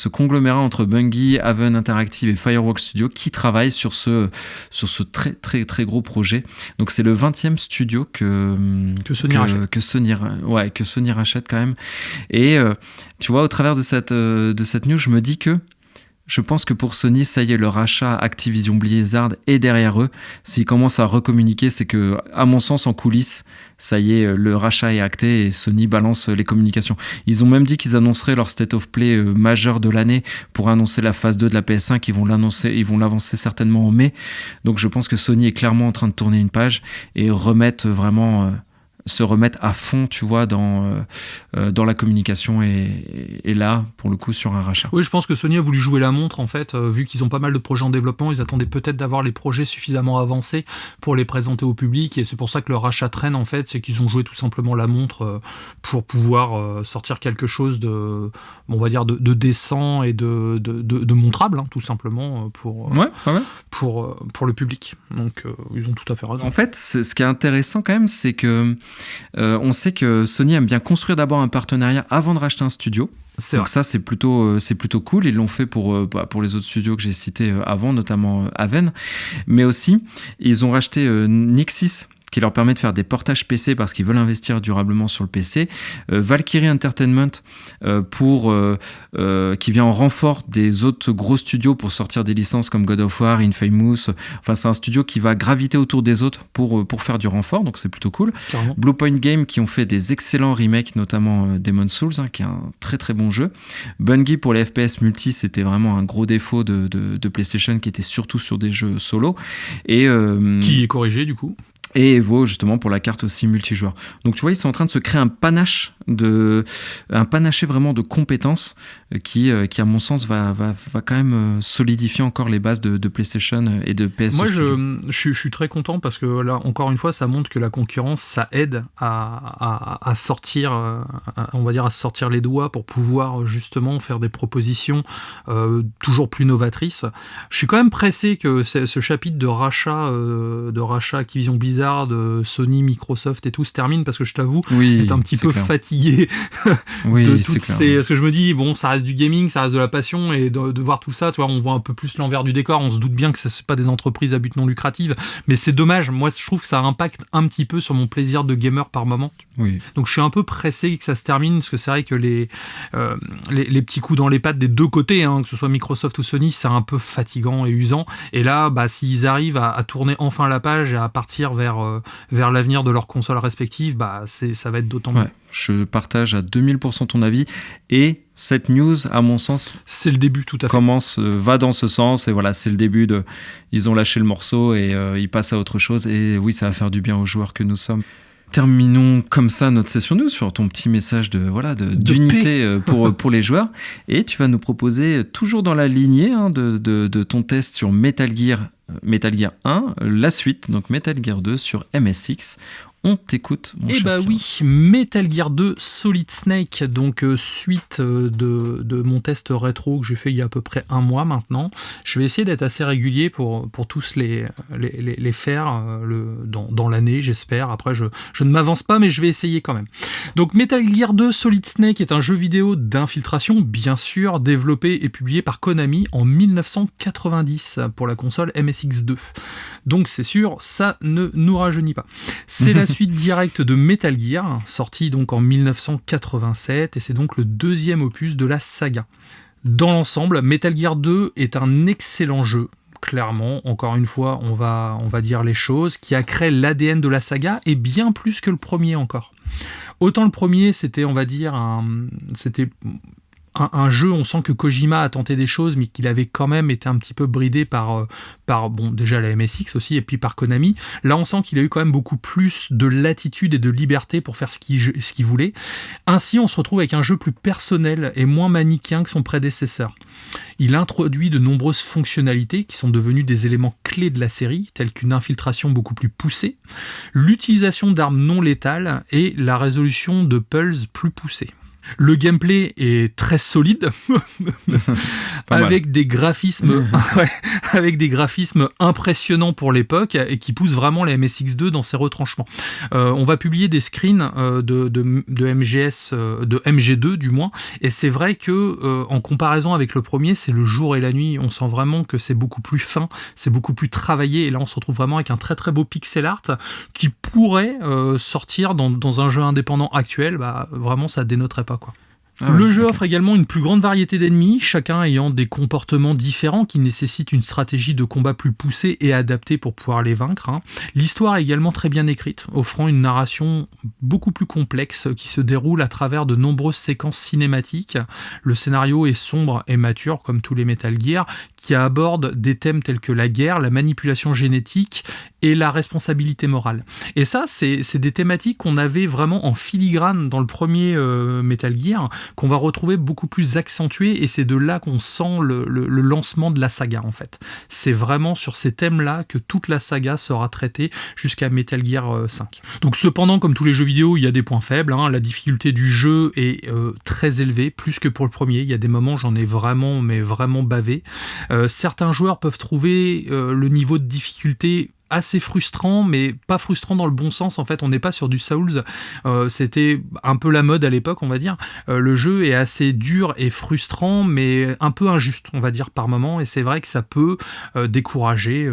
conglomérat entre Bungie, Haven Interactive et Firewalk Studio qui travaille sur ce très très très gros projet. Donc c'est le 20e studio que Sony rachète quand même. Et tu vois, au travers de cette news, je me dis que je pense que pour Sony, ça y est, le rachat Activision Blizzard est derrière eux. S'ils commencent à recommuniquer, c'est que, à mon sens, en coulisses, ça y est, le rachat est acté et Sony balance les communications. Ils ont même dit qu'ils annonceraient leur State of Play majeur de l'année pour annoncer la phase 2 de la PS5. Ils vont l'avancer certainement en mai. Donc je pense que Sony est clairement en train de tourner une page et se remettre à fond, tu vois, dans la communication et là, pour le coup, sur un rachat. Oui, je pense que Sony a voulu jouer la montre, en fait, vu qu'ils ont pas mal de projets en développement, ils attendaient peut-être d'avoir les projets suffisamment avancés pour les présenter au public, et c'est pour ça que le rachat traîne, en fait, c'est qu'ils ont joué tout simplement la montre pour pouvoir sortir quelque chose de, on va dire, de décent et de montrable, tout simplement, pour le public. Donc, ils ont tout à fait raison. En fait, ce qui est intéressant quand même, c'est que on sait que Sony aime bien construire d'abord un partenariat avant de racheter un studio. Donc ça, c'est plutôt cool. Ils l'ont fait pour les autres studios que j'ai cités avant, notamment Haven. Mais aussi, ils ont racheté Nixxes, qui leur permet de faire des portages PC parce qu'ils veulent investir durablement sur le PC. Valkyrie Entertainment qui vient en renfort des autres gros studios pour sortir des licences comme God of War, Infamous. Enfin, c'est un studio qui va graviter autour des autres pour faire du renfort, donc c'est plutôt cool. Carrément. Bluepoint Games qui ont fait des excellents remakes, notamment Demon's Souls, qui est un très très bon jeu. Bungie pour les FPS multi, c'était vraiment un gros défaut de PlayStation qui était surtout sur des jeux solo. Et qui est corrigé du coup. Et Evo justement pour la carte aussi multijoueur. Donc tu vois, ils sont en train de se créer un panaché vraiment de compétences qui à mon sens va quand même solidifier encore les bases de PlayStation et de PS. Moi je suis très content parce que là encore une fois ça montre que la concurrence ça aide à sortir on va dire à sortir les doigts pour pouvoir justement faire des propositions toujours plus novatrices. Je suis quand même pressé que ce chapitre de rachat Activision Blizzard bagarre de Sony, Microsoft et tout se termine, parce que je t'avoue être un petit peu clair. fatigué Oui, de c'est toutes clair. ces... Parce que je me dis, bon, ça reste du gaming, ça reste de la passion, et de voir tout ça, tu vois, on voit un peu plus l'envers du décor, on se doute bien que c'est pas des entreprises à but non lucratif, mais c'est dommage. Moi, je trouve que ça impacte un petit peu sur mon plaisir de gamer par moment. Oui. Donc je suis un peu pressé que ça se termine, parce que c'est vrai que les petits coups dans les pattes des deux côtés, hein, que ce soit Microsoft ou Sony, c'est un peu fatigant et usant. Et là, s'ils arrivent à tourner enfin la page et à partir vers l'avenir de leurs consoles respectives, ça va être d'autant mieux. Ouais, je partage à 2000% ton avis. Et cette news, à mon sens, c'est le début, tout à fait. Va dans ce sens. Et voilà, c'est le début de... Ils ont lâché le morceau et ils passent à autre chose. Et oui, ça va faire du bien aux joueurs que nous sommes. Terminons comme ça notre session news sur ton petit message d'unité pour les joueurs. Et tu vas nous proposer, toujours dans la lignée de ton test sur Metal Gear 1, la suite, donc Metal Gear 2 sur MSX. On t'écoute, mon cher Pierre. Oui, Metal Gear 2 Solid Snake, donc suite de mon test rétro que j'ai fait il y a à peu près un mois maintenant. Je vais essayer d'être assez régulier pour tous les faire dans l'année, j'espère. Après, je ne m'avance pas, mais je vais essayer quand même. Donc Metal Gear 2 Solid Snake est un jeu vidéo d'infiltration, bien sûr, développé et publié par Konami en 1990 pour la console MSX2. Donc c'est sûr, ça ne nous rajeunit pas. C'est la suite directe de Metal Gear, sorti donc en 1987, et c'est donc le deuxième opus de la saga. Dans l'ensemble, Metal Gear 2 est un excellent jeu, clairement, encore une fois, on va dire les choses, qui a créé l'ADN de la saga, et bien plus que le premier encore. Autant le premier, c'était, on va dire, un jeu, on sent que Kojima a tenté des choses, mais qu'il avait quand même été un petit peu bridé par déjà la MSX aussi, et puis par Konami. Là, on sent qu'il a eu quand même beaucoup plus de latitude et de liberté pour faire ce qu'il voulait. Ainsi, on se retrouve avec un jeu plus personnel et moins manichéen que son prédécesseur. Il introduit de nombreuses fonctionnalités qui sont devenues des éléments clés de la série, tels qu'une infiltration beaucoup plus poussée, l'utilisation d'armes non létales et la résolution de puzzles plus poussée. Le gameplay est très solide, avec des graphismes impressionnants pour l'époque et qui poussent vraiment la MSX2 dans ses retranchements. On va publier des screens de MGS, de MG2 du moins, et c'est vrai que en comparaison avec le premier, c'est le jour et la nuit. On sent vraiment que c'est beaucoup plus fin, c'est beaucoup plus travaillé, et là on se retrouve vraiment avec un très très beau pixel art qui pourrait sortir dans un jeu indépendant actuel. Vraiment, ça dénoterait pas, quoi. Le jeu offre également une plus grande variété d'ennemis, chacun ayant des comportements différents qui nécessitent une stratégie de combat plus poussée et adaptée pour pouvoir les vaincre. L'histoire est également très bien écrite, offrant une narration beaucoup plus complexe qui se déroule à travers de nombreuses séquences cinématiques. Le scénario est sombre et mature, comme tous les Metal Gear, qui aborde des thèmes tels que la guerre, la manipulation génétique et la responsabilité morale. Et ça, c'est des thématiques qu'on avait vraiment en filigrane dans le premier Metal Gear, qu'on va retrouver beaucoup plus accentué, et c'est de là qu'on sent le lancement de la saga, en fait. C'est vraiment sur ces thèmes-là que toute la saga sera traitée jusqu'à Metal Gear 5. Donc cependant, comme tous les jeux vidéo, il y a des points faibles, la difficulté du jeu est très élevée, plus que pour le premier. Il y a des moments, j'en ai vraiment bavé. Certains joueurs peuvent trouver le niveau de difficulté assez frustrant, mais pas frustrant dans le bon sens. En fait, on n'est pas sur du Souls. C'était un peu la mode à l'époque, on va dire. Le jeu est assez dur et frustrant, mais un peu injuste, on va dire, par moment. Et c'est vrai que ça peut décourager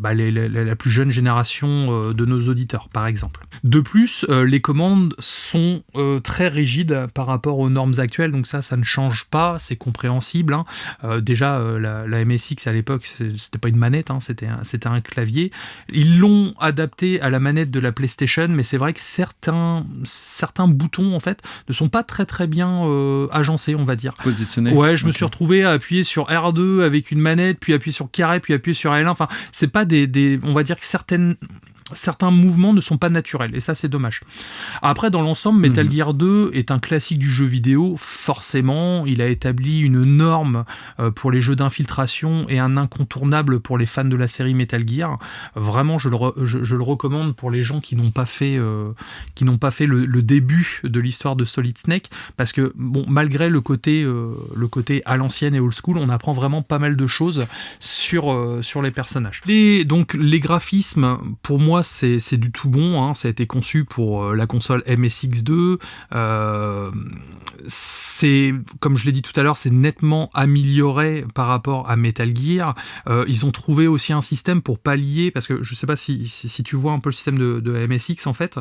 la plus jeune génération de nos auditeurs, par exemple. De plus, les commandes sont très rigides par rapport aux normes actuelles, donc ça ne change pas, c'est compréhensible. Déjà, la MSX à l'époque, c'était pas une manette, c'était un clavier. Ils l'ont adapté à la manette de la PlayStation, mais c'est vrai que certains boutons en fait ne sont pas très très bien agencés, on va dire. Positionnés. Ouais, je me suis retrouvé à appuyer sur R2 avec une manette, puis appuyer sur carré, puis appuyer sur L1. Enfin, c'est pas on va dire que certains mouvements ne sont pas naturels, et ça c'est dommage. Après, dans l'ensemble, Metal Gear 2 est un classique du jeu vidéo, forcément. Il a établi une norme pour les jeux d'infiltration et un incontournable pour les fans de la série Metal Gear. Vraiment, je le recommande pour les gens qui n'ont pas fait le début de l'histoire de Solid Snake, parce que malgré le côté à l'ancienne et old school, on apprend vraiment pas mal de choses sur les personnages. Donc les graphismes, pour moi, moi, c'est du tout bon. Hein. Ça a été conçu pour la console MSX2. C'est, comme je l'ai dit tout à l'heure, c'est nettement amélioré par rapport à Metal Gear. Ils ont trouvé aussi un système pour pallier, parce que je sais pas si tu vois un peu le système de MSX en fait.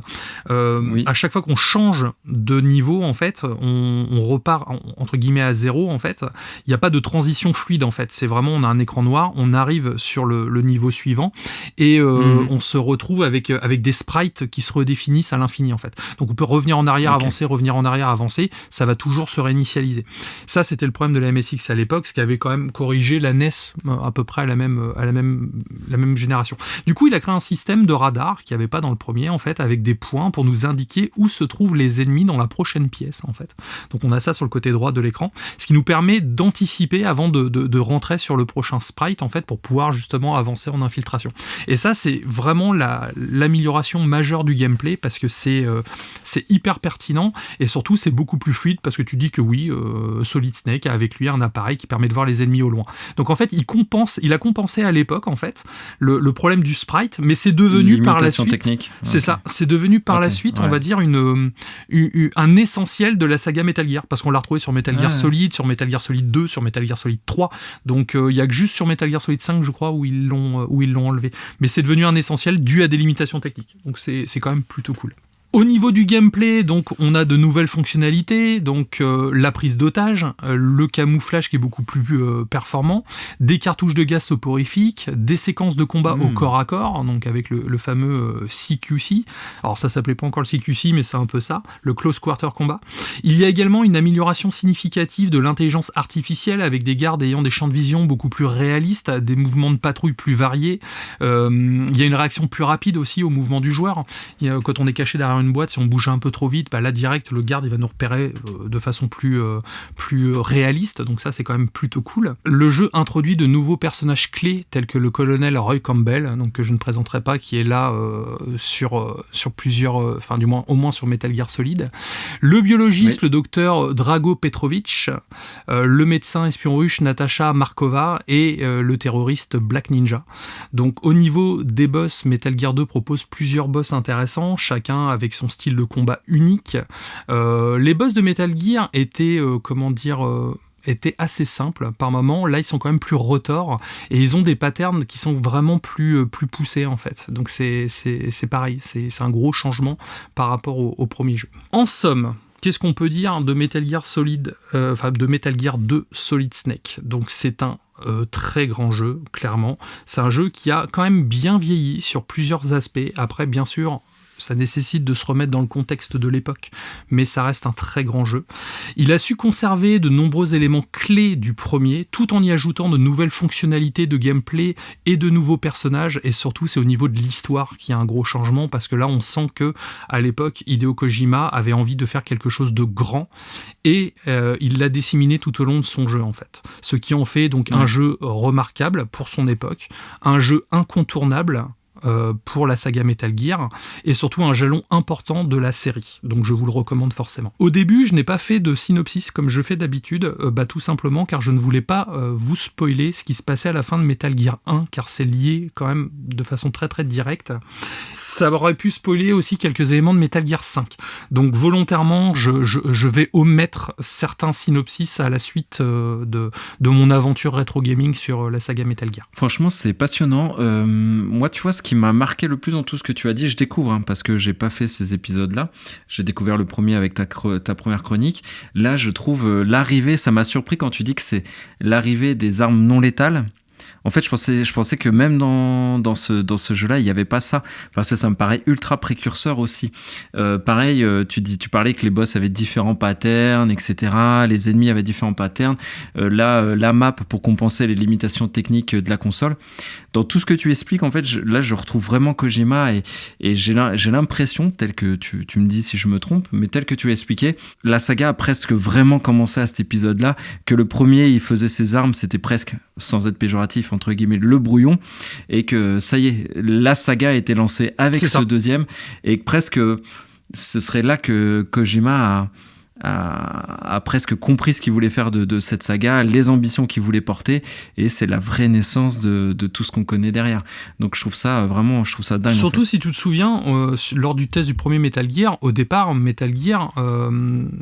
À chaque fois qu'on change de niveau en fait, on repart entre guillemets à zéro en fait. Il n'y a pas de transition fluide en fait. C'est vraiment, on a un écran noir, on arrive sur le niveau suivant et on se retrouve avec des sprites qui se redéfinissent à l'infini en fait. Donc on peut revenir en arrière, avancer, revenir en arrière, avancer. Ça va toujours se réinitialiser. Ça, c'était le problème de la MSX à l'époque, ce qui avait quand même corrigé la NES à peu près à la même génération. Du coup, il a créé un système de radar qu'il n'y avait pas dans le premier, en fait, avec des points pour nous indiquer où se trouvent les ennemis dans la prochaine pièce, en fait. Donc, on a ça sur le côté droit de l'écran, ce qui nous permet d'anticiper avant de rentrer sur le prochain sprite, en fait, pour pouvoir justement avancer en infiltration. Et ça, c'est vraiment l'amélioration majeure du gameplay, parce que c'est hyper pertinent, et surtout, c'est beaucoup plus fluide, parce que tu dis que oui, Solid Snake a avec lui un appareil qui permet de voir les ennemis au loin. Donc en fait, il a compensé à l'époque en fait le problème du sprite, mais c'est devenu par la suite. Technique. C'est ça, c'est devenu par la suite, on va dire un essentiel de la saga Metal Gear, parce qu'on l'a retrouvé sur Metal Gear Solid, sur Metal Gear Solid 2, sur Metal Gear Solid 3. Donc il y a que juste sur Metal Gear Solid 5, je crois, où ils l'ont enlevé. Mais c'est devenu un essentiel dû à des limitations techniques. Donc c'est quand même plutôt cool. Au niveau du gameplay, donc on a de nouvelles fonctionnalités, donc la prise d'otage, le camouflage qui est beaucoup plus performant, des cartouches de gaz soporifiques, des séquences de combat au corps à corps, donc avec le fameux CQC. Alors ça s'appelait pas encore le CQC, mais c'est un peu ça, le Close Quarter Combat. Il y a également une amélioration significative de l'intelligence artificielle avec des gardes ayant des champs de vision beaucoup plus réalistes, des mouvements de patrouille plus variés. Il y a une réaction plus rapide aussi au mouvement du joueur. Quand on est caché derrière une boîte, si on bouge un peu trop vite, là direct le garde il va nous repérer de façon plus réaliste, donc ça c'est quand même plutôt cool. Le jeu introduit de nouveaux personnages clés tels que le colonel Roy Campbell, donc que je ne présenterai pas, qui est là sur plusieurs, enfin du moins au moins sur Metal Gear Solid. Le biologiste, le docteur Drago Petrovic, le médecin espion russe Natasha Markova et le terroriste Black Ninja. Donc au niveau des boss, Metal Gear 2 propose plusieurs boss intéressants, chacun avec son style de combat unique. Les boss de Metal Gear étaient assez simples par moment. Là, ils sont quand même plus retors et ils ont des patterns qui sont vraiment plus poussés en fait. Donc c'est pareil, c'est un gros changement par rapport au premier jeu. En somme, qu'est-ce qu'on peut dire de Metal Gear de Metal Gear 2 Solid Snake? Donc c'est un très grand jeu, clairement. C'est un jeu qui a quand même bien vieilli sur plusieurs aspects. Après, bien sûr, ça nécessite de se remettre dans le contexte de l'époque, mais ça reste un très grand jeu. Il a su conserver de nombreux éléments clés du premier, tout en y ajoutant de nouvelles fonctionnalités de gameplay et de nouveaux personnages, et surtout c'est au niveau de l'histoire qu'il y a un gros changement, parce que là on sent que à l'époque Hideo Kojima avait envie de faire quelque chose de grand, et il l'a disséminé tout au long de son jeu en fait. Ce qui en fait donc un jeu remarquable pour son époque, un jeu incontournable pour la saga Metal Gear, et surtout un jalon important de la série. Donc je vous le recommande forcément. Au début, je n'ai pas fait de synopsis comme je fais d'habitude, tout simplement car je ne voulais pas vous spoiler ce qui se passait à la fin de Metal Gear 1, car c'est lié quand même de façon très très directe. Ça aurait pu spoiler aussi quelques éléments de Metal Gear 5. Donc volontairement, je vais omettre certains synopsis à la suite de mon aventure rétro gaming sur la saga Metal Gear. Franchement, c'est passionnant. Moi, tu vois, ce qui m'a marqué le plus dans tout ce que tu as dit, je découvre, parce que j'ai pas fait ces épisodes-là. J'ai découvert le premier avec ta première chronique. Là, je trouve l'arrivée, ça m'a surpris quand tu dis que c'est l'arrivée des armes non létales. En fait, je pensais que même dans ce jeu-là, il n'y avait pas ça. Parce que ça me paraît ultra précurseur aussi. Pareil, tu parlais que les boss avaient différents patterns, etc. Les ennemis avaient différents patterns. La map pour compenser les limitations techniques de la console. Dans tout ce que tu expliques, en fait, je retrouve vraiment Kojima et j'ai l'impression, tel que tu me dis si je me trompe, mais tel que tu as expliqué, la saga a presque vraiment commencé à cet épisode-là, que le premier, il faisait ses armes, c'était presque, sans être péjoratif, entre guillemets, le brouillon, et que ça y est, la saga a été lancée avec ce deuxième, et que presque ce serait là que Kojima a presque compris ce qu'il voulait faire de cette saga, les ambitions qu'il voulait porter, et c'est la vraie naissance de tout ce qu'on connaît derrière. Donc je trouve ça dingue. Surtout en fait. si tu te souviens, lors du test du premier Metal Gear, au départ, Metal Gear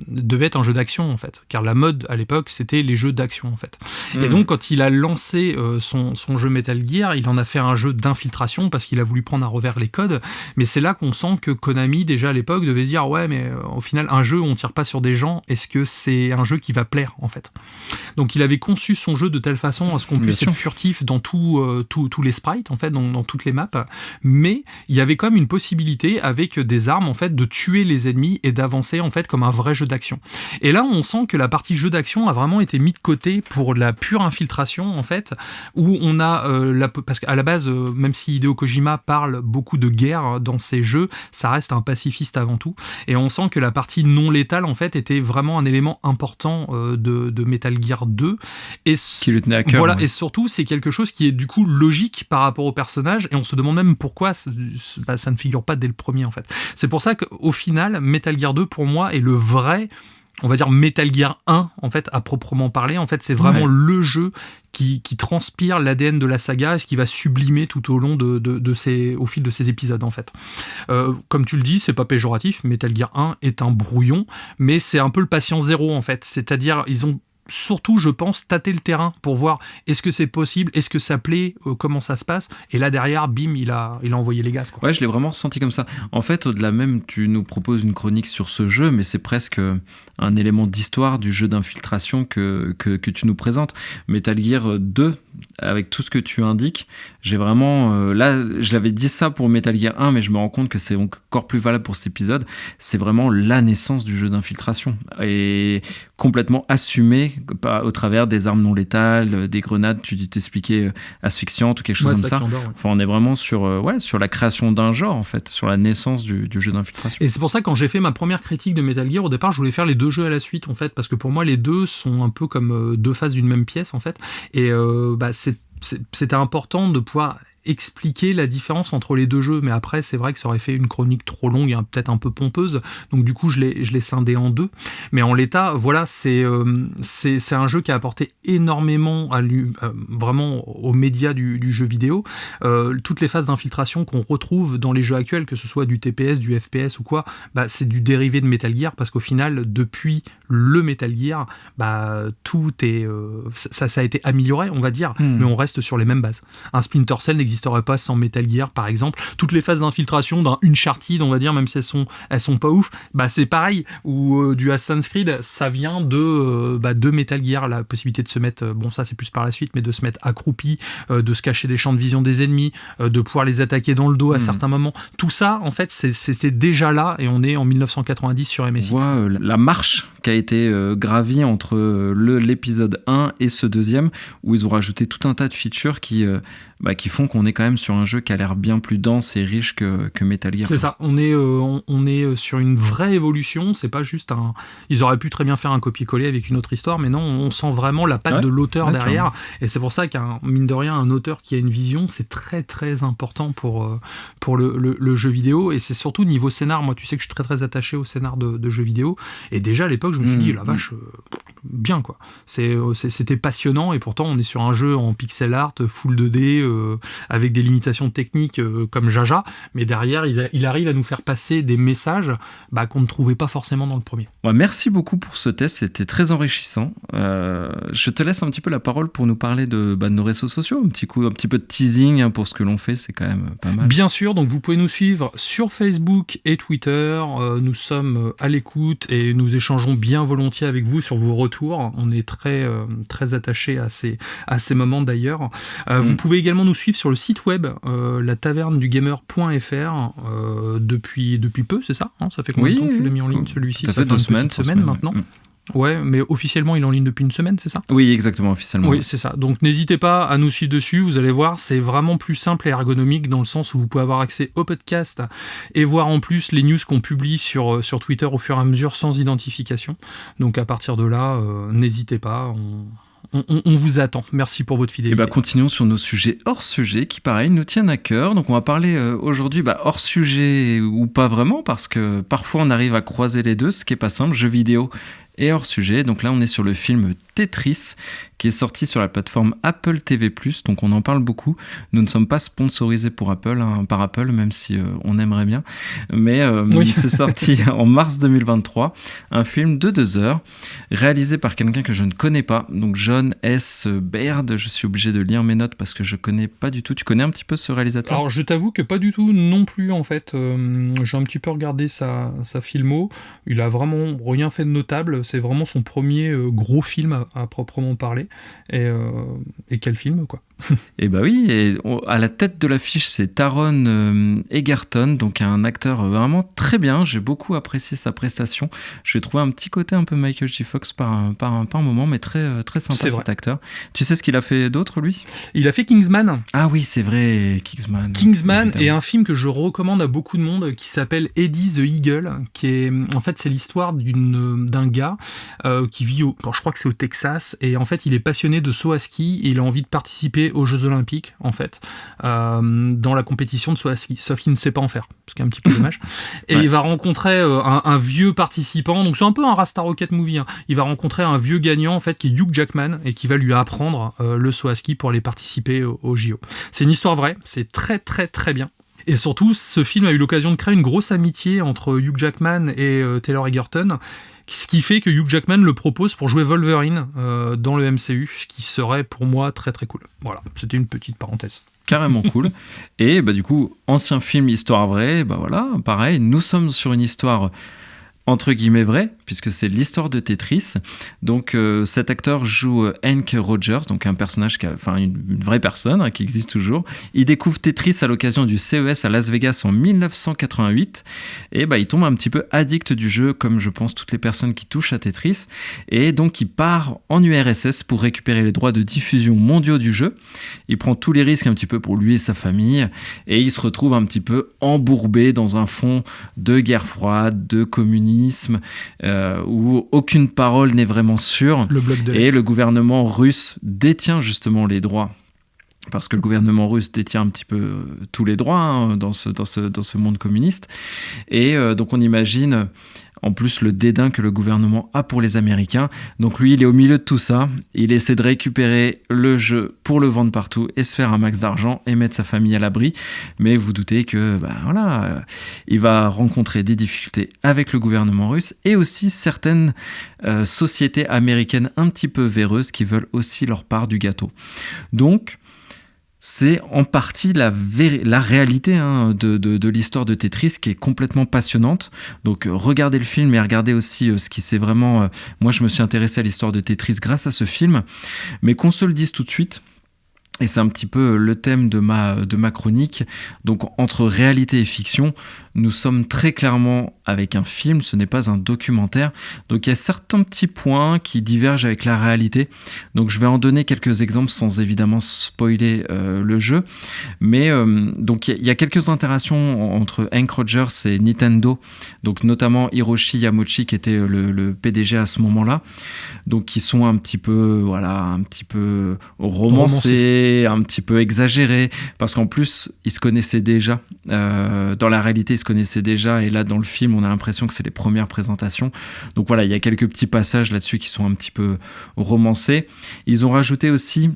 devait être un jeu d'action en fait, car la mode à l'époque c'était les jeux d'action en fait. Et donc quand il a lancé son jeu Metal Gear, il en a fait un jeu d'infiltration parce qu'il a voulu prendre à revers les codes, mais c'est là qu'on sent que Konami déjà à l'époque devait se dire ouais mais au final un jeu où on tire pas sur des gens, est-ce que c'est un jeu qui va plaire en fait? Donc il avait conçu son jeu de telle façon à ce qu'on puisse être furtif dans tous les sprites en fait, dans toutes les maps, mais il y avait quand même une possibilité avec des armes en fait de tuer les ennemis et d'avancer en fait comme un vrai jeu d'action. Et là on sent que la partie jeu d'action a vraiment été mise de côté pour la pure infiltration en fait, où on a parce qu'à la base même si Hideo Kojima parle beaucoup de guerre dans ses jeux, ça reste un pacifiste avant tout, et on sent que la partie non létale en fait était vraiment un élément important de Metal Gear 2 et qui lui tenait à cœur. Voilà, et surtout c'est quelque chose qui est du coup logique par rapport au personnage, et on se demande même pourquoi ça ne figure pas dès le premier en fait. C'est pour ça qu'au final Metal Gear 2 pour moi est le vrai, on va dire Metal Gear 1 en fait à proprement parler. En fait c'est vraiment le jeu qui transpire l'ADN de la saga et ce qui va sublimer tout au long au fil de ces épisodes en fait. Comme tu le dis, c'est pas péjoratif, Metal Gear 1 est un brouillon, mais c'est un peu le patient zéro en fait, c'est-à-dire ils ont surtout, je pense, tâter le terrain pour voir est-ce que c'est possible, est-ce que ça plaît, comment ça se passe, et là derrière, bim, il a envoyé les gaz, quoi. Ouais, je l'ai vraiment ressenti comme ça. En fait, au-delà même, tu nous proposes une chronique sur ce jeu, mais c'est presque un élément d'histoire du jeu d'infiltration que tu nous présentes. Metal Gear 2, avec tout ce que tu indiques, j'ai vraiment... là, je l'avais dit ça pour Metal Gear 1, mais je me rends compte que c'est encore plus valable pour cet épisode. C'est vraiment la naissance du jeu d'infiltration. Et complètement assumé au travers des armes non létales, des grenades, tu t'expliquais, asphyxiantes ou quelque chose comme ça. Enfin, on est vraiment sur la création d'un genre, en fait, sur la naissance du jeu d'infiltration. Et c'est pour ça que quand j'ai fait ma première critique de Metal Gear, au départ, je voulais faire les deux jeux à la suite, en fait, parce que pour moi, les deux sont un peu comme deux faces d'une même pièce, en fait. Et c'était important de pouvoir expliquer la différence entre les deux jeux, mais après c'est vrai que ça aurait fait une chronique trop longue et peut-être un peu pompeuse, donc du coup je l'ai scindé en deux, mais en l'état voilà, c'est un jeu qui a apporté énormément vraiment aux médias du jeu vidéo. Toutes les phases d'infiltration qu'on retrouve dans les jeux actuels, que ce soit du TPS, du FPS ou quoi, c'est du dérivé de Metal Gear, parce qu'au final depuis le Metal Gear, tout est ça a été amélioré, on va dire, mais on reste sur les mêmes bases. Un Splinter Cell n'existerait pas sans Metal Gear, par exemple. Toutes les phases d'infiltration d'un Uncharted, on va dire, même si elles sont pas ouf, c'est pareil. Ou du Assassin's Creed, ça vient de Metal Gear, la possibilité de se mettre, bon ça c'est plus par la suite, mais de se mettre accroupi, de se cacher des champs de vision des ennemis, de pouvoir les attaquer dans le dos à certains moments. Tout ça, en fait, c'était déjà là, et on est en 1990 sur MSX. On voit la marche qui a été gravie entre l'épisode 1 et ce deuxième, où ils ont rajouté tout un tas de features qui font qu'on est quand même sur un jeu qui a l'air bien plus dense et riche que Metal Gear. C'est ça, on est sur une vraie évolution, c'est pas juste un... Ils auraient pu très bien faire un copier-coller avec une autre histoire, mais non, on sent vraiment la patte de l'auteur derrière, et c'est pour ça mine de rien, un auteur qui a une vision, c'est très très important pour le jeu vidéo, et c'est surtout niveau scénar. Moi tu sais que je suis très très attaché au scénar de jeux vidéo, et déjà à l'époque je me suis dit, la vache, bien quoi, c'était passionnant, et pourtant on est sur un jeu en pixel art, full 2D, avec des limitations techniques comme Jaja, mais derrière il arrive à nous faire passer des messages qu'on ne trouvait pas forcément dans le premier. Ouais, merci beaucoup pour ce test, c'était très enrichissant. Je te laisse un petit peu la parole pour nous parler de nos réseaux sociaux, un petit peu de teasing pour ce que l'on fait, c'est quand même pas mal. Bien sûr, donc vous pouvez nous suivre sur Facebook et Twitter, nous sommes à l'écoute et nous échangeons bien volontiers avec vous sur vos retours, on est très, très attachés à ces moments d'ailleurs. Vous pouvez également nous suivre sur le site web latavernedugamer.fr depuis peu, c'est ça, hein, ça fait combien de temps que tu l'as mis en ligne celui-ci? Ça fait 2 semaines maintenant. Ouais, mais officiellement il est en ligne depuis une semaine, c'est ça? Oui, exactement, officiellement. Oui, c'est ça. Donc n'hésitez pas à nous suivre dessus, vous allez voir, c'est vraiment plus simple et ergonomique dans le sens où vous pouvez avoir accès au podcast et voir en plus les news qu'on publie sur Twitter au fur et à mesure sans identification. Donc à partir de là, n'hésitez pas, On vous attend. Merci pour votre fidélité. Et continuons sur nos sujets hors sujet qui, pareil, nous tiennent à cœur. Donc, on va parler aujourd'hui hors sujet ou pas vraiment, parce que parfois on arrive à croiser les deux, ce qui est pas simple, jeux vidéo et hors sujet. Donc là, on est sur le film Tetris, qui est sorti sur la plateforme Apple TV+, donc on en parle beaucoup. Nous ne sommes pas sponsorisés par Apple, même si on aimerait bien. Mais oui. C'est sorti en mars 2023, un film de 2 heures, réalisé par quelqu'un que je ne connais pas, donc John S. Baird. Je suis obligé de lire mes notes parce que je connais pas du tout. Tu connais un petit peu ce réalisateur ? Alors, je t'avoue que pas du tout non plus, en fait. J'ai un petit peu regardé sa filmo. Il a vraiment rien fait de notable. C'est vraiment son premier gros film à proprement parler. Et quel film, quoi. Et oui, et à la tête de l'affiche, c'est Taron Egerton, donc un acteur vraiment très bien. J'ai beaucoup apprécié sa prestation. Je l'ai trouvé un petit côté un peu Michael J. Fox par un moment, mais très, très sympa cet acteur. Tu sais ce qu'il a fait d'autre, lui ? Il a fait Kingsman. Ah oui, c'est vrai, Kingsman. Kingsman est un film que je recommande à beaucoup de monde qui s'appelle Eddie the Eagle, qui est, en fait, c'est l'histoire d'un gars qui vit je crois que c'est au Texas, et en fait, il est passionné de saut à ski et il a envie de participer aux Jeux Olympiques, en fait, dans la compétition de saut à ski, sauf qu'il ne sait pas en faire, ce qui est un petit peu dommage. Et ouais. Il va rencontrer un vieux participant, donc c'est un peu un Rasta Rocket movie, hein. Il va rencontrer un vieux gagnant, en fait, qui est Hugh Jackman, et qui va lui apprendre le saut à ski pour aller participer au JO. C'est une histoire vraie, c'est très très très bien. Et surtout, ce film a eu l'occasion de créer une grosse amitié entre Hugh Jackman et Taylor Egerton, ce qui fait que Hugh Jackman le propose pour jouer Wolverine dans le MCU, ce qui serait pour moi très très cool. Voilà, c'était une petite parenthèse. Carrément cool. Et du coup, ancien film, histoire vraie, voilà, pareil, nous sommes sur une histoire entre guillemets vrai, puisque c'est l'histoire de Tetris. Donc cet acteur joue Hank Rogers, donc un personnage une vraie personne qui existe toujours. Il découvre Tetris à l'occasion du CES à Las Vegas en 1988 et il tombe un petit peu addict du jeu, comme je pense toutes les personnes qui touchent à Tetris, et donc il part en URSS pour récupérer les droits de diffusion mondiaux du jeu. Il prend tous les risques un petit peu pour lui et sa famille, et il se retrouve un petit peu embourbé dans un fond de guerre froide, de communisme, où aucune parole n'est vraiment sûre, et le gouvernement russe détient justement les droits, parce que le gouvernement russe détient un petit peu tous les droits dans ce monde communiste, et donc on imagine en plus le dédain que le gouvernement a pour les Américains. Donc lui, il est au milieu de tout ça, il essaie de récupérer le jeu pour le vendre partout et se faire un max d'argent et mettre sa famille à l'abri, mais vous doutez que il va rencontrer des difficultés avec le gouvernement russe et aussi certaines sociétés américaines un petit peu véreuses qui veulent aussi leur part du gâteau. Donc c'est en partie la réalité de l'histoire de Tetris, qui est complètement passionnante. Donc regardez le film et regardez aussi ce qui s'est vraiment... moi je me suis intéressé à l'histoire de Tetris grâce à ce film, mais qu'on se le dise tout de suite, et c'est un petit peu le thème de ma chronique. Donc entre réalité et fiction, nous sommes très clairement avec un film, ce n'est pas un documentaire. Donc il y a certains petits points qui divergent avec la réalité. Donc je vais en donner quelques exemples sans évidemment spoiler le jeu. Mais donc il y a quelques interactions entre Hank Rogers et Nintendo, donc notamment Hiroshi Yamauchi qui était le PDG à ce moment-là. Donc qui sont un petit peu romancés, un petit peu exagérés, parce qu'en plus ils se connaissaient déjà. Dans la réalité, ils se connaissaient déjà, et là dans le film on a l'impression que c'est les premières présentations. Donc voilà, il y a quelques petits passages là-dessus qui sont un petit peu romancés. Ils ont rajouté aussi,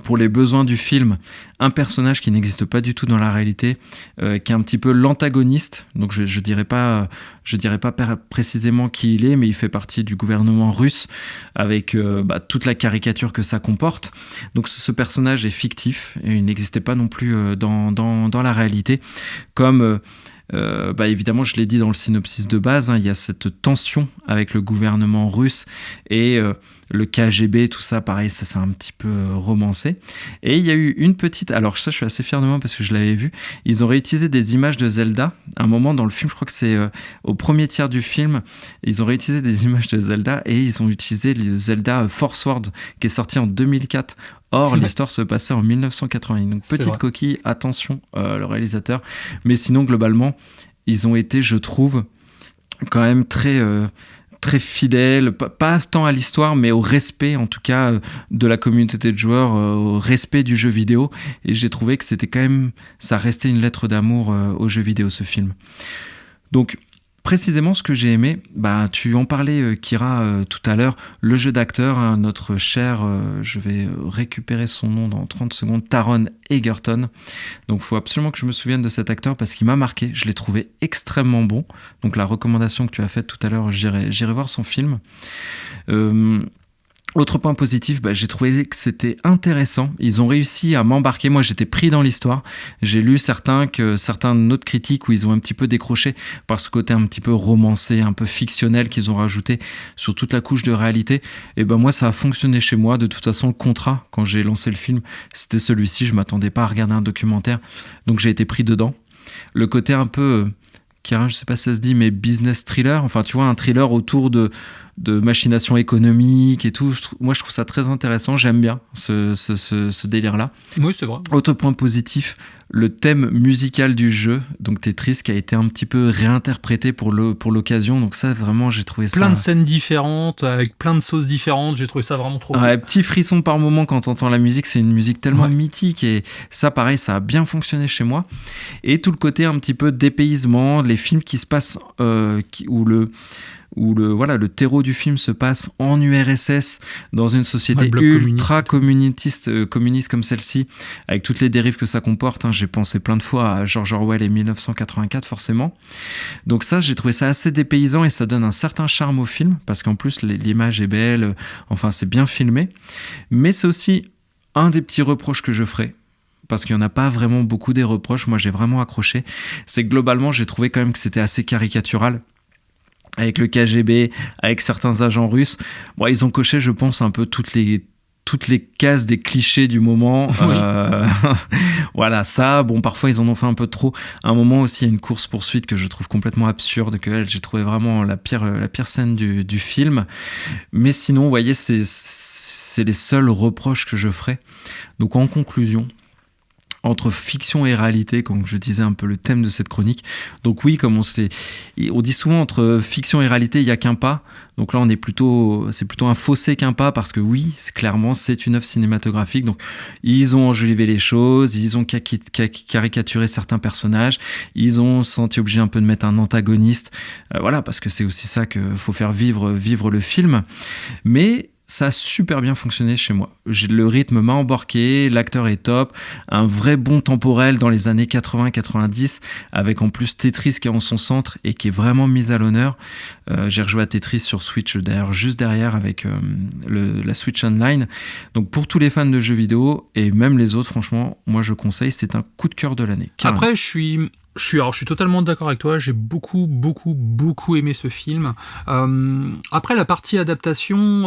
pour les besoins du film, un personnage qui n'existe pas du tout dans la réalité, qui est un petit peu l'antagoniste. Donc je dirais pas précisément qui il est, mais il fait partie du gouvernement russe, avec toute la caricature que ça comporte. Donc ce personnage est fictif et il n'existait pas non plus dans la réalité. Comme évidemment, je l'ai dit dans le synopsis de base, il y a cette tension avec le gouvernement russe et le KGB, tout ça, pareil, ça c'est un petit peu romancé. Et il y a eu une petite... Alors ça, je suis assez fier de moi parce que je l'avais vu. Ils ont réutilisé des images de Zelda. À un moment dans le film, je crois que c'est au premier tiers du film, ils ont réutilisé des images de Zelda et ils ont utilisé le Zelda Force Word qui est sorti en 2004. Or, l'histoire se passait en 1980. Donc, petite coquille, attention, le réalisateur. Mais sinon, globalement, ils ont été, je trouve, quand même très très fidèle, pas tant à l'histoire, mais au respect, en tout cas, de la communauté de joueurs, au respect du jeu vidéo. Et j'ai trouvé que c'était quand même, ça restait une lettre d'amour au jeu vidéo, ce film. Donc, précisément, ce que j'ai aimé, tu en parlais, Kira, tout à l'heure, le jeu d'acteur, hein, notre cher, je vais récupérer son nom dans 30 secondes, Taron Egerton. Donc, il faut absolument que je me souvienne de cet acteur parce qu'il m'a marqué. Je l'ai trouvé extrêmement bon. Donc, la recommandation que tu as faite tout à l'heure, j'irai voir son film. Autre point positif, j'ai trouvé que c'était intéressant. Ils ont réussi à m'embarquer. Moi, j'étais pris dans l'histoire. J'ai lu certains autres critiques où ils ont un petit peu décroché par ce côté un petit peu romancé, un peu fictionnel qu'ils ont rajouté sur toute la couche de réalité. Et moi, ça a fonctionné chez moi. De toute façon, le contrat, quand j'ai lancé le film, c'était celui-ci. Je m'attendais pas à regarder un documentaire. Donc, j'ai été pris dedans. Le côté un peu... Kira, je sais pas si ça se dit, mais business thriller, enfin tu vois, un thriller autour de machinations économiques et tout. Moi, je trouve ça très intéressant, j'aime bien ce délire-là. Oui, c'est vrai. Autre point positif, le thème musical du jeu, donc Tetris, qui a été un petit peu réinterprété pour l'occasion, donc ça, vraiment, j'ai trouvé ça... Plein de scènes différentes, avec plein de sauces différentes, j'ai trouvé ça vraiment trop cool. Petit frisson par moment quand t'entends la musique, c'est une musique tellement mythique, et ça, pareil, ça a bien fonctionné chez moi. Et tout le côté un petit peu dépaysement, les films qui se passent, où le terreau du film se passe en URSS, dans une société ultra communiste comme celle-ci, avec toutes les dérives que ça comporte. J'ai pensé plein de fois à George Orwell et 1984, forcément. Donc ça, j'ai trouvé ça assez dépaysant et ça donne un certain charme au film, parce qu'en plus, l'image est belle, enfin, c'est bien filmé. Mais c'est aussi un des petits reproches que je ferai, parce qu'il n'y en a pas vraiment beaucoup des reproches. Moi, j'ai vraiment accroché. C'est que globalement, j'ai trouvé quand même que c'était assez caricatural. Avec le KGB, avec certains agents russes. Ils ont coché, je pense, un peu toutes les cases des clichés du moment. Oui. Voilà, ça, parfois ils en ont fait un peu trop. À un moment aussi, il y a une course-poursuite que je trouve complètement absurde, que j'ai trouvé vraiment la pire scène du film. Mais sinon, vous voyez, c'est les seuls reproches que je ferai. Donc en conclusion, entre fiction et réalité, comme je disais un peu le thème de cette chronique. Donc oui, comme on dit souvent entre fiction et réalité, il n'y a qu'un pas. Donc là, c'est plutôt un fossé qu'un pas, parce que oui, c'est une œuvre cinématographique. Donc ils ont enjolivé les choses, ils ont caricaturé certains personnages, ils ont senti obligé un peu de mettre un antagoniste. Voilà, parce que c'est aussi ça qu'il faut faire vivre le film. Mais ça a super bien fonctionné chez moi. Le rythme m'a embarqué, l'acteur est top, un vrai bond temporel dans les années 80-90, avec en plus Tetris qui est en son centre et qui est vraiment mise à l'honneur. J'ai rejoué à Tetris sur Switch, d'ailleurs, juste derrière avec la Switch Online. Donc pour tous les fans de jeux vidéo, et même les autres, franchement, moi je conseille, c'est un coup de cœur de l'année. Carrément. Après, je suis totalement d'accord avec toi, j'ai beaucoup aimé ce film. Après, la partie adaptation,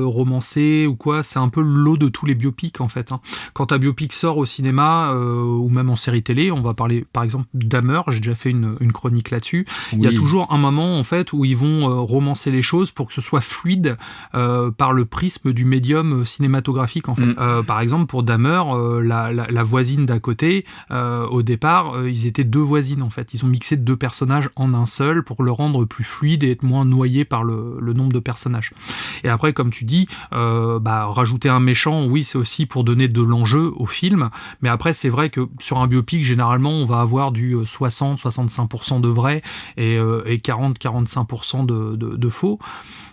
romancée ou quoi, c'est un peu le lot de tous les biopics en fait. Quand un biopic sort au cinéma ou même en série télé, on va parler par exemple d'Hammer, j'ai déjà fait une chronique là-dessus. Oui. Il y a toujours un moment en fait où ils vont romancer les choses pour que ce soit fluide par le prisme du médium cinématographique en fait. Par exemple, pour Dahmer, la voisine d'à côté, au départ, ils étaient deux voisines en fait. Ils ont mixé deux personnages en un seul pour le rendre plus fluide et être moins noyé par le nombre de personnages. Et après, comme tu dis, rajouter un méchant, oui, c'est aussi pour donner de l'enjeu au film. Mais après, c'est vrai que sur un biopic, généralement, on va avoir du 60-65% de vrai et 40-45% de faux.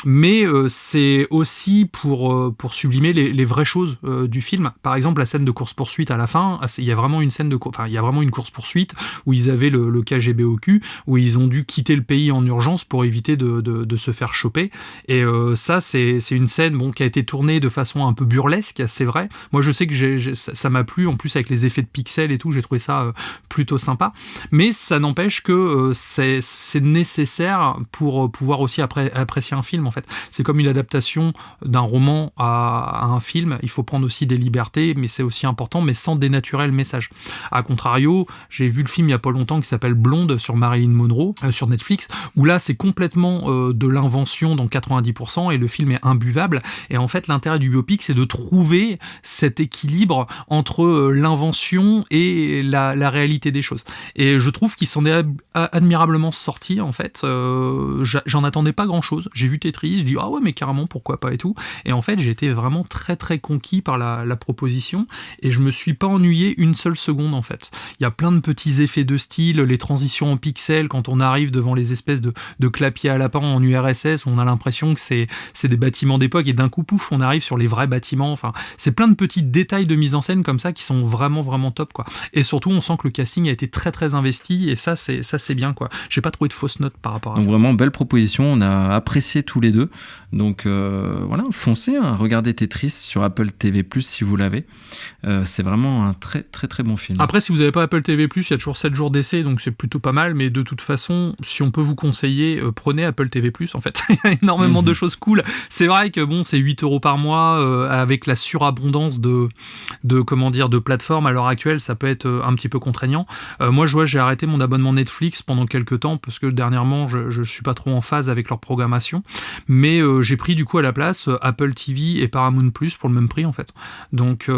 Mais c'est aussi pour sublimer les vraies choses du film. Par exemple, la scène de course-poursuite à la fin, il y a vraiment une course-poursuite où ils avaient le KGB au cul, où ils ont dû quitter le pays en urgence pour éviter de se faire choper. Et ça, c'est une scène qui a été tournée de façon un peu burlesque, c'est vrai. Moi, je sais que ça m'a plu, en plus avec les effets de pixels et tout, j'ai trouvé ça plutôt sympa. Mais ça n'empêche que c'est nécessaire pour pouvoir aussi apprécier un film, en fait. C'est comme une adaptation d'un roman à un film. Il faut prendre aussi des libertés, mais c'est aussi important, mais sans dénaturer le message. A contrario, j'ai vu le film il n'y a pas longtemps qui s'appelle Blonde sur Marilyn Monroe sur Netflix, où là c'est complètement de l'invention dans 90% et le film est imbuvable. Et en fait l'intérêt du biopic c'est de trouver cet équilibre entre l'invention et la réalité des choses. Et je trouve qu'il s'en est admirablement sorti en fait. J'en attendais pas grand chose. J'ai vu Tetris, je dis ah ouais mais carrément pourquoi pas et tout. Et en fait j'ai été vraiment très très conquis par la proposition et je me suis pas ennuyé une seule seconde en fait. Il y a plein de petits effets de style, les transitions en pixels quand on arrive devant les espèces de clapiers à lapin en URSS où on a l'impression que c'est des bâtiments d'époque et d'un coup pouf on arrive sur les vrais bâtiments. Enfin c'est plein de petits détails de mise en scène comme ça qui sont vraiment vraiment top quoi. Et surtout on sent que le casting a été très très investi et ça c'est bien quoi. J'ai pas trouvé de fausses notes par rapport à ça. Donc vraiment belle proposition, on a apprécié tous les deux. Donc voilà, foncez, hein, regardez Tetris sur Apple TV+ si vous l'avez. C'est vraiment un très très très bon film. Après si vous n'avez pas Apple TV+, il y a toujours 7 jours d'essai donc c'est plutôt pas mal, mais de toute façon si on peut vous conseiller, prenez Apple TV+, en fait. Il y a énormément de choses cool. C'est vrai que bon, c'est 8 € par mois avec la surabondance de plateformes à l'heure actuelle, ça peut être un petit peu contraignant. Moi je vois, j'ai arrêté mon abonnement Netflix pendant quelques temps parce que dernièrement je suis pas trop en phase avec leur programmation, mais j'ai pris du coup à la place Apple TV et Paramount Plus pour le même prix en fait. Donc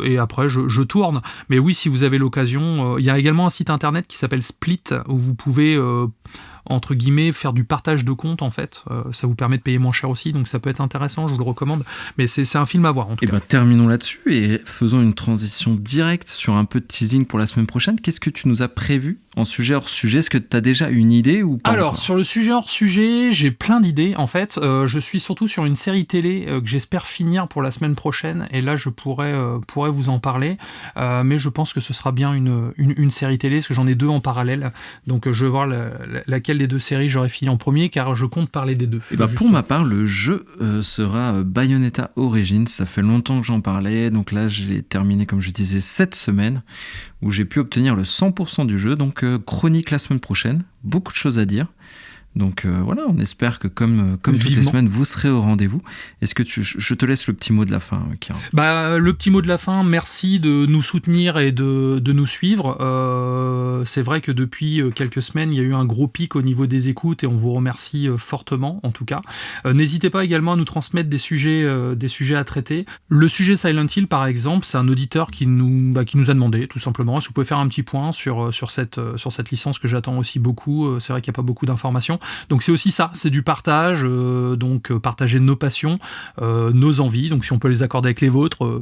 et après je tourne. Mais oui, si vous avez l'occasion, il y a également un site internet qui s'appelle Split où vous pouvez entre guillemets faire du partage de compte en fait. Ça vous permet de payer moins cher aussi, donc ça peut être intéressant, je vous le recommande. Mais c'est un film à voir en tout cas. Terminons là-dessus et faisons une transition directe sur un peu de teasing pour la semaine prochaine. Qu'est-ce que tu nous as prévu en sujet hors sujet? Est-ce que tu as déjà une idée ou pas? Alors, encore sur le sujet hors sujet, j'ai plein d'idées en fait. Je suis surtout sur une série télé que j'espère finir pour la semaine prochaine et là je pourrais vous en parler. Mais je pense que ce sera bien une série télé parce que j'en ai 2 en parallèle. Donc je vais voir laquelle des 2 séries j'aurais fini en premier car je compte parler des 2. Pour ma part, le jeu sera Bayonetta Origins. Ça fait longtemps que j'en parlais. Donc là, je l'ai terminé, comme je disais, cette semaine où j'ai pu obtenir le 100% du jeu. Donc chronique la semaine prochaine. Beaucoup de choses à dire. Donc voilà, on espère que comme toutes les semaines, vous serez au rendez-vous. Est-ce que je te laisse le petit mot de la fin, Kira? Le petit mot de la fin, merci de nous soutenir et de nous suivre. C'est vrai que depuis quelques semaines, il y a eu un gros pic au niveau des écoutes et on vous remercie fortement, en tout cas. N'hésitez pas également à nous transmettre des sujets à traiter. Le sujet Silent Hill, par exemple, c'est un auditeur qui nous a demandé, tout simplement, si vous pouvez faire un petit point sur cette licence que j'attends aussi beaucoup. C'est vrai qu'il n'y a pas beaucoup d'informations. Donc c'est aussi ça, c'est du partage, donc partager nos passions, nos envies, donc si on peut les accorder avec les vôtres,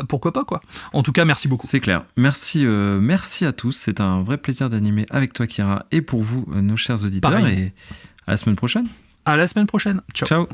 pourquoi pas quoi. En tout cas, merci beaucoup. C'est clair. Merci à tous, c'est un vrai plaisir d'animer avec toi Kira et pour vous, nos chers auditeurs. Pareil. Et à la semaine prochaine. À la semaine prochaine. Ciao. Ciao.